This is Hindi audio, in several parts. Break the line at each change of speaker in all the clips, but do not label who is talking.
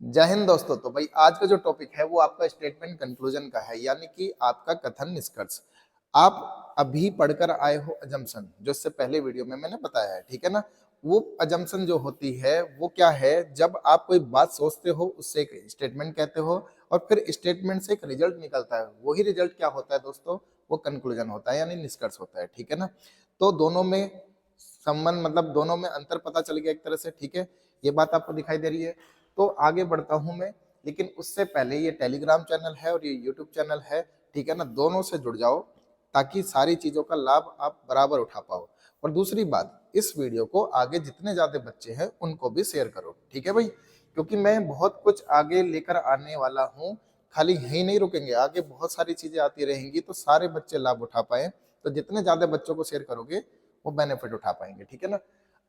जय हिंद दोस्तों। तो भाई आज का जो टॉपिक है वो आपका स्टेटमेंट कंक्लूजन का है, यानी कि आपका कथन निष्कर्ष। आप अभी पढ़कर आए हो अजम्पशन, जो इससे पहले वीडियो में मैंने बताया है, ठीक है ना। वो अजम्पशन जो होती है वो क्या है, जब आप कोई बात सोचते हो उससे एक स्टेटमेंट कहते हो और फिर स्टेटमेंट से एक रिजल्ट निकलता है। वही रिजल्ट क्या होता है दोस्तों, वो कंक्लूजन होता है, यानी निष्कर्ष होता है, ठीक है ना। तो दोनों में संबंध, मतलब दोनों में अंतर पता चल गया एक तरह से, ठीक है। ये बात आपको दिखाई दे रही है। तो आगे बढ़ता हूं मैं, लेकिन उससे पहले ये टेलीग्राम चैनल है और ये यूट्यूब चैनल है, ठीक है ना। दोनों से जुड़ जाओ ताकि सारी चीजों का लाभ आप बराबर उठा पाओ। और दूसरी बात, इस वीडियो को आगे जितने ज्यादा बच्चे हैं उनको भी शेयर करो, ठीक है भाई। क्योंकि मैं बहुत कुछ आगे लेकर आने वाला हूँ, खाली यही नहीं रुकेंगे, आगे बहुत सारी चीजें आती रहेंगी तो सारे बच्चे लाभ उठा पाए। तो जितने ज्यादा बच्चों को शेयर करोगे वो बेनिफिट उठा पाएंगे, ठीक है ना।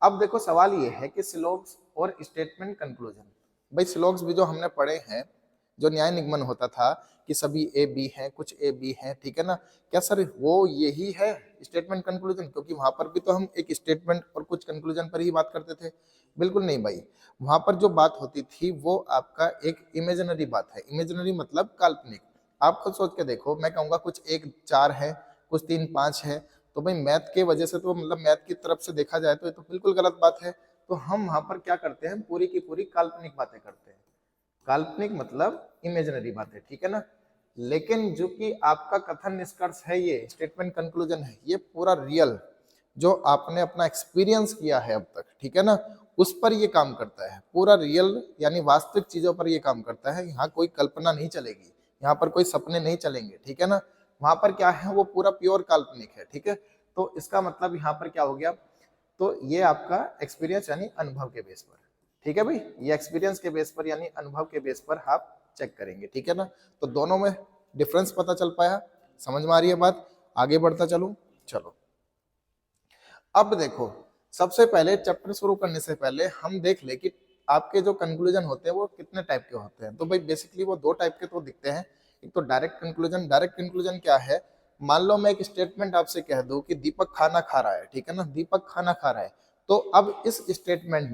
अब देखो सवाल ये है कि स्लोग्स और स्टेटमेंट कंक्लूजन। भाई स्लोग्स भी जो हमने पढ़े हैं, जो न्याय निगमन होता था कि सभी ए बी हैं, कुछ ए बी हैं, ठीक है ना। क्या सर वो यही है स्टेटमेंट कंक्लूजन? क्योंकि वहां पर भी तो हम एक स्टेटमेंट और कुछ कंक्लूजन पर ही बात करते थे। बिल्कुल नहीं भाई, वहां पर जो बात होती थी वो आपका एक इमेजिनरी बात है। इमेजिनरी मतलब काल्पनिक। आप खुद सोच के देखो, मैं कहूंगा कुछ एक चार है, कुछ तीन पांच है, तो भाई मैथ के वजह से तो, मतलब मैथ की तरफ से देखा जाए तो ये तो बिल्कुल गलत बात है। तो हम वहां पर क्या करते हैं, पूरी की पूरी काल्पनिक बातें करते हैं। काल्पनिक मतलब इमेजिनरी बातें, ठीक है ना। लेकिन जो कि आपका कथन निष्कर्ष है, ये स्टेटमेंट कंक्लूजन है, ये पूरा रियल, जो आपने अपना एक्सपीरियंस किया है अब तक, ठीक है ना, उस पर ये काम करता है। पूरा रियल यानी वास्तविक चीजों पर ये काम करता है। यहाँ कोई कल्पना नहीं चलेगी, यहाँ पर कोई सपने नहीं चलेंगे, ठीक है ना। वहां पर क्या है, वो पूरा प्योर काल्पनिक है, ठीक है। तो इसका मतलब यहाँ पर क्या हो गया, तो ये आपका एक्सपीरियंस यानी अनुभव के बेस पर, ठीक है भाई। ये एक्सपीरियंस के बेस पर यानी अनुभव के बेस पर आप चेक करेंगे, ठीक है ना। तो दोनों में डिफरेंस पता चल पाया, समझ में आ रही है बात। आगे बढ़ता चलूं, चलो। अब देखो, सबसे पहले चैप्टर शुरू करने से पहले हम देख ले कि आपके जो कंक्लूजन होते हैं वो कितने टाइप के होते हैं। तो भाई बेसिकली वो दो टाइप के तो दिखते हैं। एक तो डायरेक्ट कंक्लूजन। डायरेक्ट कंक्लूजन क्या है, मान लो मैं एक स्टेटमेंट आपसे कह दूं कि दीपक खाना खा रहा है, ठीक है ना, दीपक खाना खा रहा है। तो अब इस स्टेटमेंट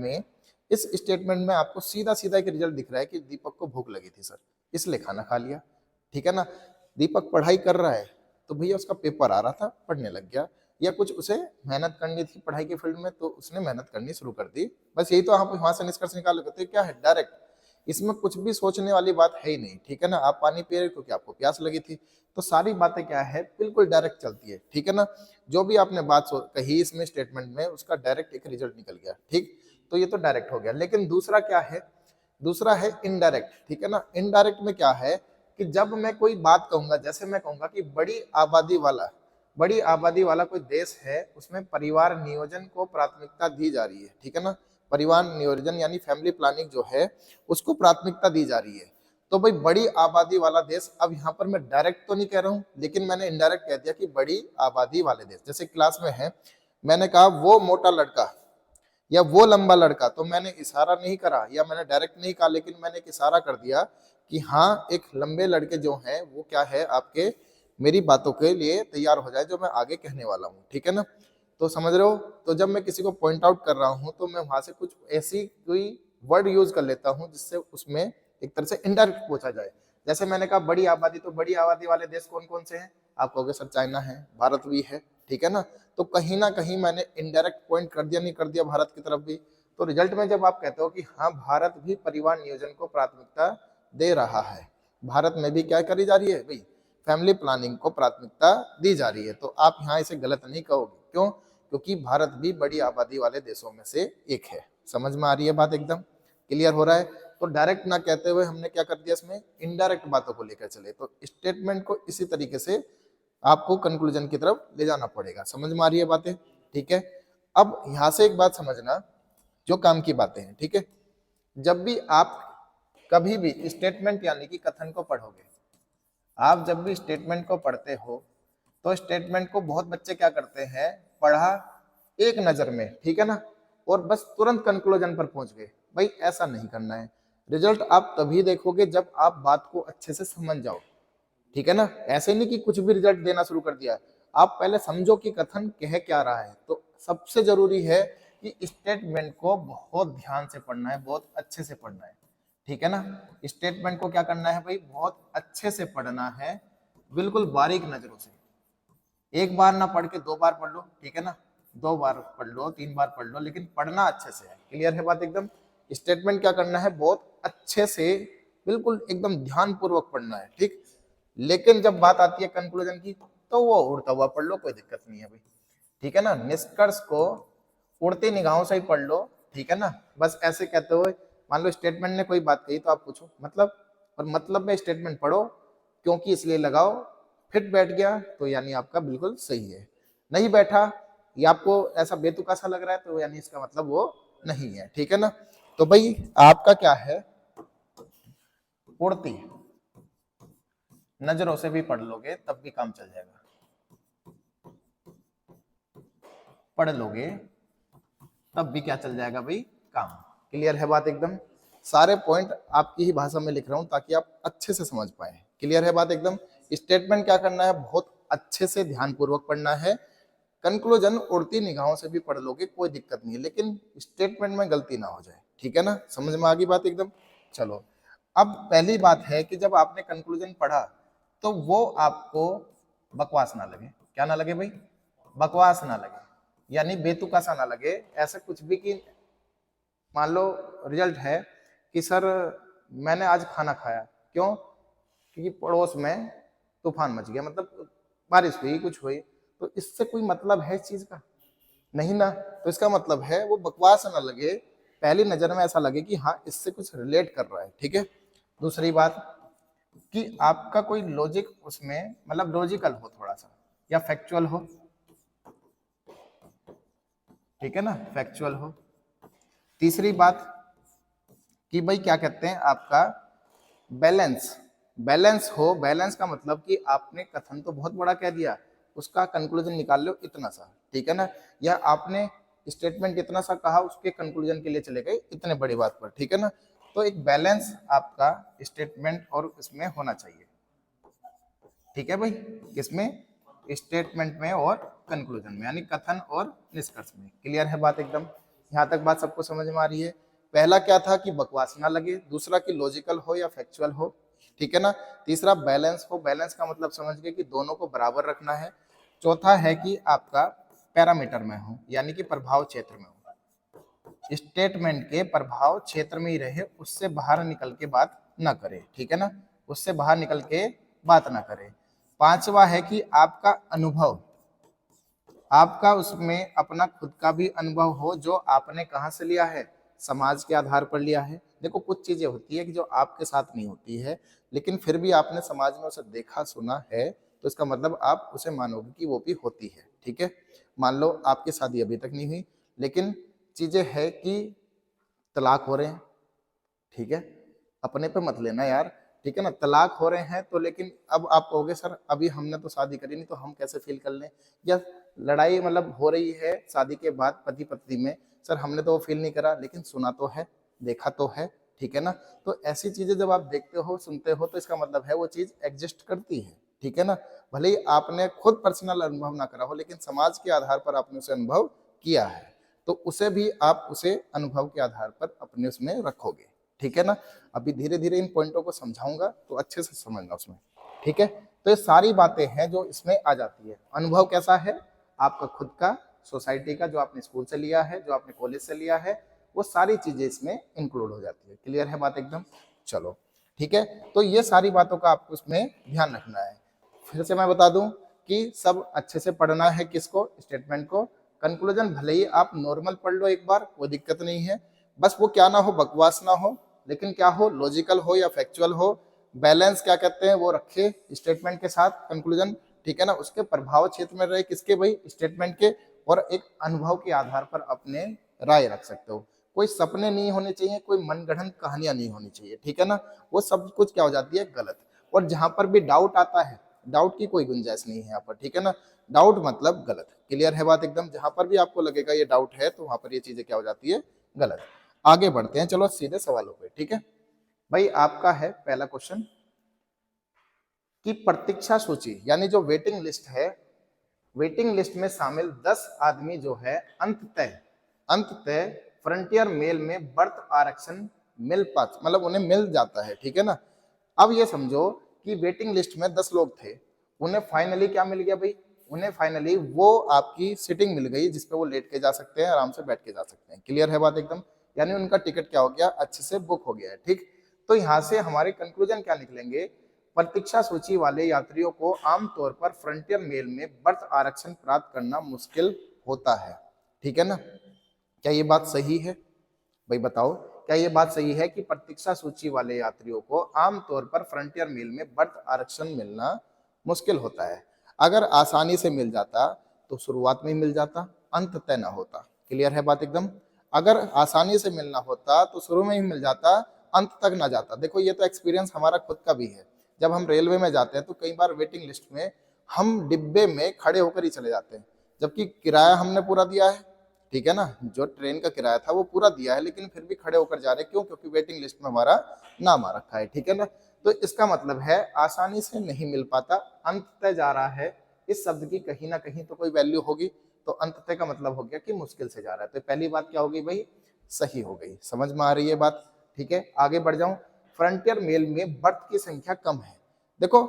में आपको सीधा सीधा एक रिजल्ट दिख रहा है कि दीपक को भूख लगी थी सर, इसलिए खाना खा लिया, ठीक है ना। दीपक पढ़ाई कर रहा है, तो भैया उसका पेपर आ रहा था, पढ़ने लग गया। या कुछ उसे मेहनत करनी थी पढ़ाई के फील्ड में, तो उसने मेहनत करनी शुरू कर दी। बस यही तो आप वहां से निष्कर्ष निकाल लेते हैं। क्या है, डायरेक्ट। इसमें कुछ भी सोचने वाली बात है ही नहीं, ठीक है ना। आप पानी पी रहे क्योंकि आपको प्यास लगी थी। तो सारी बातें क्या है, बिल्कुल डायरेक्ट चलती है, ठीक है ना। जो भी आपने बात कही इसमें स्टेटमेंट में, उसका डायरेक्ट एक रिजल्ट निकल गया, ठीक। तो ये तो डायरेक्ट हो गया। लेकिन दूसरा क्या है, दूसरा है इनडायरेक्ट, ठीक है ना। इनडायरेक्ट में क्या है कि जब मैं कोई बात कहूंगा, जैसे मैं कहूंगा कि बड़ी आबादी वाला कोई देश है, उसमें परिवार नियोजन को प्राथमिकता दी जा रही है, ठीक है ना। परिवार नियोजन यानी फैमिली प्लानिंग जो है, उसको प्राथमिकता दी जा रही है। तो भाई बड़ी आबादी वाला देश, अब यहाँ पर मैं डायरेक्ट तो नहीं कह रहा हूँ, लेकिन मैंने इनडायरेक्ट कह दिया कि बड़ी आबादी वाले देश। जैसे क्लास में है, मैंने कहा वो मोटा लड़का या वो लंबा लड़का, तो मैंने इशारा नहीं करा या मैंने डायरेक्ट नहीं कहा, लेकिन मैंने एक इशारा कर दिया कि हाँ, एक लंबे लड़के जो हैं वो क्या है आपके, मेरी बातों के लिए तैयार हो जाए जो मैं आगे कहने वाला हूँ, ठीक है ना। तो समझ रहे हो। तो जब मैं किसी को पॉइंट आउट कर रहा हूँ तो मैं वहां से कुछ ऐसी कोई वर्ड यूज कर लेता हूँ जिससे उसमें एक तरह से इनडायरेक्ट पूछा जाए। जैसे मैंने कहा बड़ी आबादी, तो बड़ी आबादी वाले देश कौन कौन से हैं? आप कहोगे सर चाइना है, भारत भी है, ठीक है ना। तो कहीं ना कहीं मैंने इनडायरेक्ट पॉइंट कर दिया, नहीं कर दिया भारत की तरफ भी। तो रिजल्ट में जब आप कहते हो कि हाँ, भारत भी परिवार नियोजन को प्राथमिकता दे रहा है, भारत में भी क्या करी जा रही है भाई, फैमिली प्लानिंग को प्राथमिकता दी जा रही है, तो आप यहाँ इसे गलत नहीं कहोगे। क्यों? क्योंकि भारत भी बड़ी आबादी वाले देशों में से एक है। समझ में आ रही है बात, एकदम क्लियर हो रहा है। तो डायरेक्ट ना कहते हुए हमने क्या कर दिया, इसमें इनडायरेक्ट बातों को लेकर चले। तो स्टेटमेंट को इसी तरीके से आपको कंक्लूजन की तरफ ले जाना पड़ेगा। समझ में आ रही है बातें, ठीक है। अब यहां से एक बात समझना, जो काम की बातें हैं, ठीक है। जब भी आप कभी भी स्टेटमेंट यानी कि कथन को पढ़ोगे, आप जब भी स्टेटमेंट को पढ़ते हो, तो स्टेटमेंट को बहुत बच्चे क्या करते हैं, पढ़ा एक नजर में, ठीक है ना, और बस तुरंत कंक्लूजन पर पहुंच गए। भाई ऐसा नहीं करना है। रिजल्ट आप तभी देखोगे जब आप बात को अच्छे से समझ जाओ, ठीक है ना। ऐसे नहीं कि कुछ भी रिजल्ट देना शुरू कर दिया। आप पहले समझो कि कथन कह क्या रहा है। तो सबसे जरूरी है कि स्टेटमेंट को बहुत ध्यान से पढ़ना है, बहुत अच्छे से पढ़ना है। ठीक है ना। स्टेटमेंट को क्या करना है भाई, बहुत अच्छे से पढ़ना है, बिल्कुल बारीक नजरों से। एक बार ना पढ़ के 2 बार पढ़ लो, ठीक है ना, 2 बार पढ़ लो, 3 बार पढ़ लो, लेकिन पढ़ना अच्छे से है। क्लियर है बात एकदम। स्टेटमेंट क्या करना है, बहुत अच्छे से, बिल्कुल एकदम ध्यान पूर्वक पढ़ना है, ठीक। लेकिन जब बात आती है कंक्लूजन की, तो वो उड़ता हुआ पढ़ लो, कोई दिक्कत नहीं है भाई, ठीक है ना। निष्कर्ष को उड़ती निगाहों से ही पढ़ लो, ठीक है ना। बस ऐसे कहते हुए, मान लो स्टेटमेंट ने कोई बात कही तो आप पूछो मतलब, और मतलब में स्टेटमेंट पढ़ो, क्योंकि इसलिए लगाओ, फिट बैठ गया तो यानी आपका बिल्कुल सही है। नहीं बैठा या आपको ऐसा बेतुका सा लग रहा है तो यानी इसका मतलब वो नहीं है, ठीक है ना। तो भाई आपका क्या है, उड़ती नजरों से भी पढ़ लोगे तब भी काम चल जाएगा, पढ़ लोगे तब भी क्या चल जाएगा भाई, काम। क्लियर है बात एकदम। सारे पॉइंट आपकी ही भाषा में लिख रहा हूं ताकि आप अच्छे से समझ पाए। क्लियर है बात एकदम। स्टेटमेंट क्या करना है, बहुत अच्छे से ध्यानपूर्वक पढ़ना है। कंक्लूजन उड़ती निगाहों से भी पढ़ लोगे, कोई दिक्कत नहीं है, लेकिन स्टेटमेंट में गलती ना हो जाए, ठीक है ना। समझ में आ गई बात एकदम। चलो, अब पहली बात है कि जब आपने कंक्लूजन पढ़ा तो वो आपको बकवास ना लगे। क्या ना लगे भाई, बकवास ना लगे, यानी बेतुका सा ना लगे, ऐसा कुछ भी कि मान लो रिजल्ट है कि सर मैंने आज खाना खाया, क्यों, क्योंकि पड़ोस में तूफान मच गया, मतलब बारिश हुई, कुछ हुई, तो इससे कोई मतलब है इस चीज का, नहीं ना। तो इसका मतलब है वो बकवास ना लगे, पहली नजर में ऐसा लगे कि हाँ इससे कुछ रिलेट कर रहा है, ठीक है। दूसरी बात कि आपका कोई लॉजिक उसमें मतलब लॉजिकल हो थोड़ा सा, या फैक्चुअल हो, ठीक है ना, फैक्चुअल हो। तीसरी बात कि भाई क्या कहते हैं आपका बैलेंस, बैलेंस हो। बैलेंस का मतलब कि आपने कथन तो बहुत बड़ा कह दिया, उसका कंक्लूजन निकाल लो इतना सा, ठीक है ना। या आपने स्टेटमेंट इतना सा कहा, उसके कंक्लूजन के लिए चले गए इतने बड़ी बात पर, ठीक है ना। तो एक बैलेंस आपका स्टेटमेंट और इसमें होना चाहिए, ठीक है भाई, किसमें, स्टेटमेंट में और कंक्लूजन में, यानी कथन और निष्कर्ष में। क्लियर है बात एकदम। यहाँ तक बात सबको समझ में आ रही है। पहला क्या था कि बकवास ना लगे, दूसरा कि लॉजिकल हो या फैक्चुअल हो, ठीक है ना। तीसरा बैलेंस हो, बैलेंस का मतलब समझ गए कि दोनों को बराबर रखना है। चौथा है कि आपका पैरामीटर में हो, यानी कि प्रभाव क्षेत्र में हो, स्टेटमेंट के प्रभाव क्षेत्र में ही रहे, उससे बाहर निकल के बात ना करे, ठीक है ना, उससे बाहर निकल के बात ना करे। पांचवा है कि आपका अनुभव, आपका उसमें अपना खुद का भी अनुभव हो, जो आपने कहाँ से लिया है, समाज के आधार पर लिया है। देखो कुछ चीजें होती है कि जो आपके साथ नहीं होती है, लेकिन फिर भी आपने समाज में उसे देखा सुना है, तो इसका मतलब आप उसे मानोगे कि वो भी होती है, ठीक है। मान लो आपकी शादी अभी तक नहीं हुई, लेकिन चीजें है कि तलाक हो रहे हैं, ठीक है, अपने पे मत लेना यार, ठीक है ना। तलाक हो रहे हैं तो लेकिन अब आप कहोगे सर अभी हमने तो शादी करी नहीं तो हम कैसे फील कर लें, या लड़ाई मतलब हो रही है शादी के बाद पति पत्नी में, सर हमने तो वो फील नहीं करा लेकिन सुना तो है, देखा तो है, ठीक है ना। तो ऐसी चीजें जब आप देखते हो सुनते हो तो इसका मतलब है वो चीज एग्जिस्ट करती है, ठीक है ना। भले ही आपने खुद पर्सनल अनुभव ना करा हो, लेकिन समाज के आधार पर आपने उसे अनुभव किया है, तो उसे भी आप उसे अनुभव के आधार पर अपने उसमें रखोगे, ठीक है ना। अभी धीरे धीरे इन पॉइंटों को समझाऊंगा तो अच्छे से समझना उसमें, ठीक है। तो ये सारी बातें हैं जो इसमें आ जाती है। अनुभव कैसा है, आपका खुद का, सोसाइटी का, जो आपने स्कूल से लिया है, जो आपने कॉलेज से लिया है, वो सारी चीजें इसमें इंक्लूड हो जाती है। क्लियर है बात एकदम। चलो ठीक है, तो ये सारी बातों का आपको इसमें ध्यान रखना है। फिर से मैं बता दूं कि सब अच्छे से पढ़ना है, किसको, स्टेटमेंट को। कंक्लूजन भले ही आप नॉर्मल पढ़ लो एक बार, कोई दिक्कत नहीं है, बस वो क्या ना हो, बकवास ना हो, लेकिन क्या हो, लॉजिकल हो या फैक्चुअल हो। बैलेंस क्या कहते हैं वो रखे स्टेटमेंट के साथ कंक्लूजन, ठीक है ना। उसके प्रभाव क्षेत्र में रहे किसके भाई, स्टेटमेंट के, और एक अनुभव के आधार पर अपने राय रख सकते हो। कोई सपने नहीं होने चाहिए, कोई मनगढ़ंत कहानियां नहीं होनी चाहिए, ठीक है ना। वो सब कुछ क्या हो जाती है, गलत। और जहां पर भी डाउट आता है, डाउट की कोई गुंजाइश नहीं है यहाँ पर, ठीक है ना। डाउट मतलब गलत। क्लियर है बात एकदम। जहां पर भी आपको लगेगा ये डाउट है तो वहां पर ये चीजें क्या हो जाती है, गलत। आगे बढ़ते हैं, चलो सीधे सवालों पे, ठीक है भाई। आपका है पहला क्वेश्चन कि प्रतीक्षा सूची यानी जो वेटिंग लिस्ट है, वेटिंग लिस्ट में शामिल 10 आदमी जो है अंततः फ्रंटियर मेल में बर्थ आरक्षण मिल पाता, मतलब उन्हें मिल जाता है, ठीक है ना। अब ये समझो कि वेटिंग लिस्ट में 10 लोग थे, उन्हें फाइनली क्या मिल गया भाई, उन्हें फाइनली वो आपकी सीटिंग मिल गई जिसपे वो लेट के जा सकते हैं, आराम से बैठ के जा सकते हैं। क्लियर है बात एकदम, यानी उनका टिकट क्या हो गया, अच्छे से बुक हो गया है, ठीक। तो यहाँ से हमारे कंक्लूजन क्या निकलेंगे, प्रतीक्षा सूची वाले यात्रियों को आमतौर पर फ्रंटियर मेल में बर्थ आरक्षण प्राप्त करना मुश्किल होता है, ठीक है ना। क्या ये बात सही है भाई, बताओ, क्या ये बात सही है कि प्रतीक्षा सूची वाले यात्रियों को आमतौर पर फ्रंटियर मेल में बर्थ आरक्षण मिलना मुश्किल होता है। अगर आसानी से मिल जाता तो शुरुआत में ही मिल जाता, अंत तय ना होता। क्लियर है बात एकदम, अगर आसानी से मिलना होता तो शुरू में ही मिल जाता, अंत तक ना जाता। देखो ये तो एक्सपीरियंस हमारा खुद का भी है, जब हम रेलवे में जाते हैं तो कई बार वेटिंग लिस्ट में हम डिब्बे में खड़े होकर ही चले जाते हैं, जबकि किराया हमने पूरा दिया है, ठीक है ना, जो ट्रेन का किराया था वो पूरा दिया है, लेकिन फिर भी खड़े होकर जा रहे हैं, क्यों, क्योंकि वेटिंग लिस्ट में हमारा नाम आ रखा है, ठीक है ना। तो इसका मतलब है आसानी से नहीं मिल पाता, अंत तक जा रहा है। इस शब्द की कहीं ना कहीं तो कोई वैल्यू होगी, तो अंत तक का मतलब हो गया कि मुश्किल से जा रहा है। तो पहली बात क्या होगी भाई, सही हो गई, समझ में आ रही है बात, ठीक है। आगे बढ़ जाऊं, फ्रंटियर मेल में बर्थ की संख्या कम है। देखो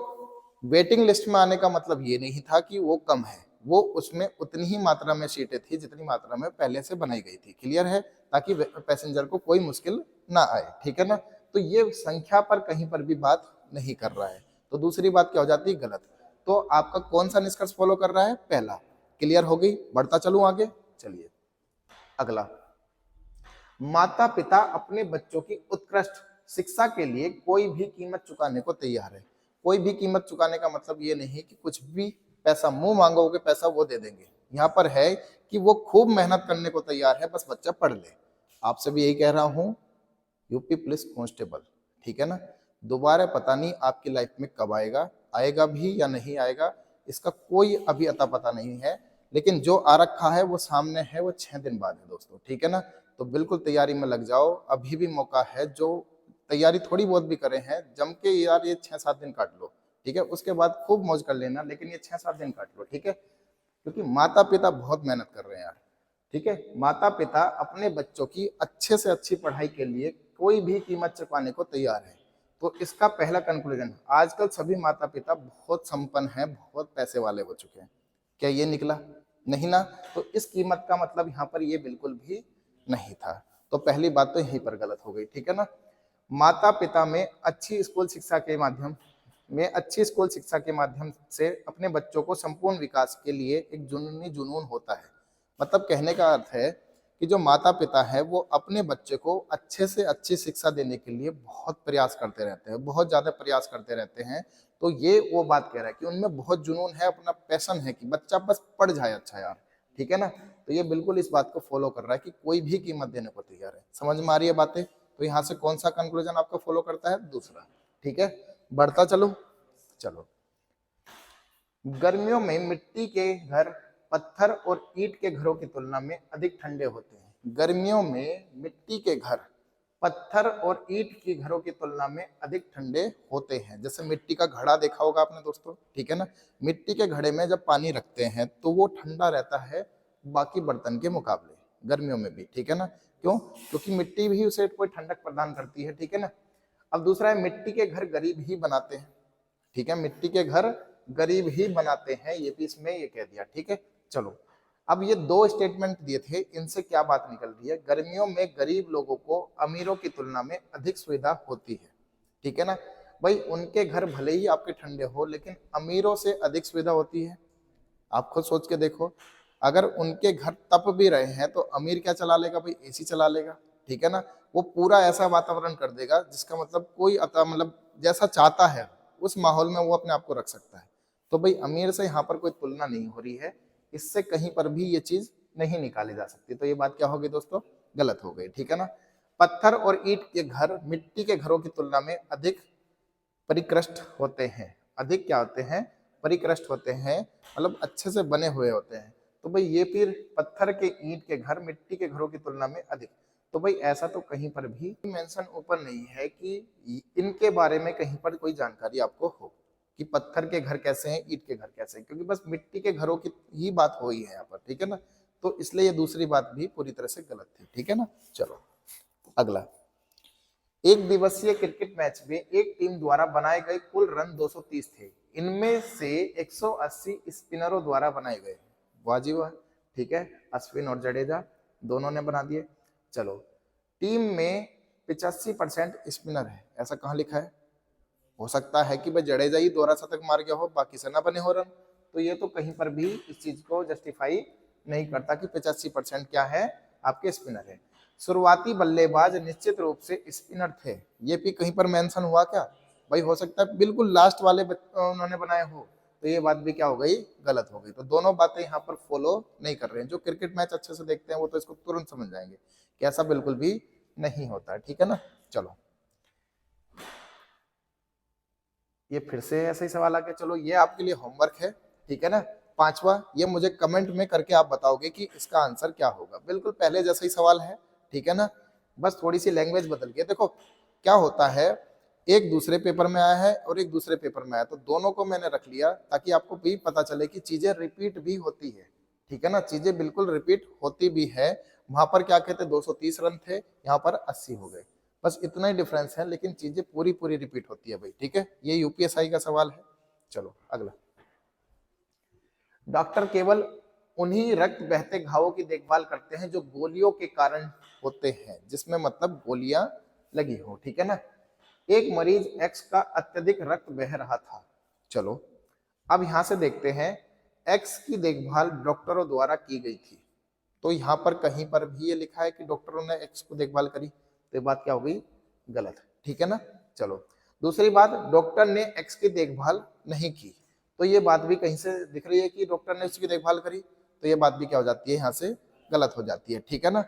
वेटिंग लिस्ट में आने का मतलब ये नहीं था कि वो कम है, वो उसमें उतनी ही मात्रा में सीटें थी जितनी मात्रा में पहले से बनाई गई थी। क्लियर है, ताकि पैसेंजर को कोई मुश्किल ना आए, ठीक है ना। तो ये संख्या पर कहीं पर भी बात नहीं कर रहा है। तो दूसरी बात क्या हो जाती है, गलत। तो आपका कौन सा निष्कर्ष फॉलो कर रहा है, पहला। क्लियर हो गई, बढ़ता चलूं आगे, चलिए अगला। माता पिता अपने बच्चों की उत्कृष्ट शिक्षा के लिए कोई भी कीमत चुकाने को तैयार है। कोई भी कीमत चुकाने का मतलब ये नहीं कि कुछ भी पैसा मुंह मांगोगे पैसा वो दे देंगे। यहाँ पर है कि वो खूब मेहनत करने को तैयार है, बस बच्चा पढ़ ले। आपसे भी यही कह रहा हूं, यूपी पुलिस कांस्टेबल, ठीक है ना। दोबारा पता नहीं आपकी लाइफ में कब आएगा, आएगा भी या नहीं आएगा, इसका कोई अभी अता पता नहीं है। लेकिन जो आ रखा है वो सामने है, वो 6 दिन बाद है दोस्तों, ठीक है ना। तो बिल्कुल तैयारी में लग जाओ, अभी भी मौका है। जो तैयारी थोड़ी बहुत भी करे हैं जम के, यार ये 6-7 दिन काट लो, ठीक है, उसके बाद खूब मौज कर लेना, लेकिन ये 6-7 दिन काट लो, ठीक है। क्योंकि माता पिता बहुत मेहनत कर रहे हैं यार, ठीक है। माता पिता अपने बच्चों की अच्छे से अच्छी पढ़ाई के लिए कोई भी कीमत चुकाने को तैयार है। तो इसका पहला कंक्लूजन, आजकल सभी माता पिता बहुत संपन्न हैं, बहुत पैसे वाले हो चुके हैं। क्या ये निकला, नहीं ना। तो इस कीमत का मतलब यहाँ पर ये बिल्कुल भी नहीं था। तो पहली बात तो यहीं पर गलत हो गई, ठीक है ना। माता पिता में अच्छी स्कूल शिक्षा के माध्यम से अपने बच्चों को संपूर्ण विकास के लिए एक जुनून होता है। मतलब कहने का अर्थ है कि जो माता पिता है वो अपने बच्चे को अच्छे से अच्छी शिक्षा देने के लिए बहुत प्रयास करते रहते हैं, बहुत ज्यादा प्रयास करते रहते हैं। तो ये वो बात कह रहा है कि उनमें बहुत जुनून है, अपना पैशन है कि बच्चा बस पढ़ जाए अच्छा यार, ठीक है ना। तो ये बिल्कुल इस बात को फॉलो कर रहा है कि कोई भी कीमत देने को तैयार है। समझ में आ रही है बातें। तो यहाँ से कौन सा कंक्लूजन आपको फॉलो करता है, दूसरा, ठीक है। बढ़ता चलो, चलो। गर्मियों में मिट्टी के घर पत्थर और ईंट के घरों की तुलना में अधिक ठंडे होते हैं। गर्मियों में मिट्टी के घर पत्थर और ईंट के घरों की तुलना में अधिक ठंडे होते हैं। जैसे मिट्टी का घड़ा देखा होगा आपने दोस्तों, ठीक है ना। मिट्टी के घड़े में जब पानी रखते हैं तो वो ठंडा रहता है बाकी बर्तन के मुकाबले, गर्मियों में भी, ठीक है ना। क्यों, क्योंकि मिट्टी भी उसे कोई ठंडक प्रदान करती है, ठीक है ना। अब दूसरा है, मिट्टी के घर गरीब ही बनाते हैं, ठीक है। मिट्टी के घर गरीब ही बनाते हैं, ये भी इसमें ये कह दिया, ठीक है। चलो, अब ये दो स्टेटमेंट दिए थे, इनसे क्या बात निकल रही है, गर्मियों में गरीब लोगों को अमीरों की तुलना में अधिक सुविधा होती है, ठीक है ना। भाई उनके घर भले ही आपके ठंडे हो, लेकिन अमीरों से अधिक सुविधा होती है। आप खुद सोच के देखो, अगर उनके घर तप भी रहे हैं तो अमीर क्या चला लेगा भाई, एसी चला लेगा, ठीक है ना। वो पूरा ऐसा वातावरण कर देगा जिसका मतलब कोई मतलब जैसा चाहता है उस माहौल में वो अपने आप को रख सकता है। तो भाई अमीर से यहाँ पर कोई तुलना नहीं हो रही है, इससे कहीं पर भी ये चीज नहीं निकाली जा सकती। तो ये बात क्या होगी दोस्तों, गलत हो गई, ठीक है ना। पत्थर और ईंट के घर मिट्टी के घरों की तुलना में अधिक परिकृष्ट होते हैं। अधिक क्या होते हैं, परिकृष्ट होते हैं, मतलब अच्छे से बने हुए होते हैं। तो भाई ये फिर पत्थर के ईंट के घर मिट्टी के घरों की तुलना में अधिक। तो भाई ऐसा तो कहीं पर भी मेंशन ऊपर नहीं है कि इनके बारे में कहीं पर कोई जानकारी आपको हो कि पत्थर के घर कैसे हैं, ईंट के घर कैसे हैं, क्योंकि बस मिट्टी के घरों की ही बात हो ही है यहाँ पर, ठीक है ना। तो इसलिए ये दूसरी बात भी पूरी तरह से गलत थी, ठीक है ना। चलो अगला, एक दिवसीय क्रिकेट मैच में एक टीम द्वारा बनाए गए कुल रन 230 थे, इनमें से 180 स्पिनरों द्वारा बनाए गए। वाह जी वाह, ठीक है, अश्विन और जडेजा दोनों ने बना दिए। चलो, टीम में 85% स्पिनर है, ऐसा कहाँ लिखा है? हो सकता है कि भाई जडेजा ही दोहरा शतक मार गया हो, बाकी से ना बने हो रन, तो ये तो कहीं पर भी इस चीज को जस्टिफाई नहीं करता कि 85% क्या है, आपके स्पिनर है। शुरुआती बल्लेबाज निश्चित रूप से स्पिनर थे, ये भी कहीं पर मेंशन हुआ क्या? भाई हो सकता है बिल्कुल लास्ट वाले उन्होंने बनाए हो, तो ये बात भी क्या हो गई, गलत हो गई। तो दोनों बातें यहाँ पर फॉलो नहीं कर रहे हैं। जो क्रिकेट मैच अच्छे से देखते हैं वो तो इसको तुरंत समझ जाएंगे कि ऐसा बिल्कुल भी नहीं होता, ठीक है ना। चलो, ये फिर से ऐसा ही सवाल आ गया। चलो, ये आपके लिए होमवर्क है, ठीक है ना। पांचवा, ये मुझे कमेंट में करके आप बताओगे कि इसका आंसर क्या होगा। बिल्कुल पहले जैसा ही सवाल है, ठीक है ना, बस थोड़ी सी लैंग्वेज बदल गई। देखो क्या होता है, एक दूसरे पेपर में आया है और एक दूसरे पेपर में आया, तो दोनों को मैंने रख लिया ताकि आपको भी पता चले कि चीजें रिपीट भी होती है, ठीक है ना, चीजें बिल्कुल रिपीट होती भी है। वहां पर क्या कहते 230 रन थे, यहाँ पर 80 हो गए, बस इतना ही डिफरेंस है, लेकिन चीजें पूरी पूरी रिपीट होती है भाई, ठीक है। ये यूपीएसआई का सवाल है। चलो अगला, डॉक्टर केवल उन्हीं रक्त बहते घावों की देखभाल करते हैं जो गोलियों के कारण होते हैं, जिसमें मतलब गोलियां लगी हो, ठीक है ना। एक मरीज एक्स का अत्यधिक रक्त बह रहा था। चलो, अब यहां से देखते हैं, एक्स की देखभाल डॉक्टरों द्वारा की गई थी, तो यहाँ पर कहीं पर भी ये लिखा है कि डॉक्टरों ने एक्स को देखभाल करी, तो ये बात क्या हो गई, गलत, ठीक है ना। चलो, दूसरी बात, डॉक्टर ने एक्स की देखभाल नहीं की, तो ये बात भी कहीं से दिख रही है कि डॉक्टर ने उसकी देखभाल करी, तो ये बात भी क्या हो जाती है, यहाँ से गलत हो जाती है, ठीक है ना।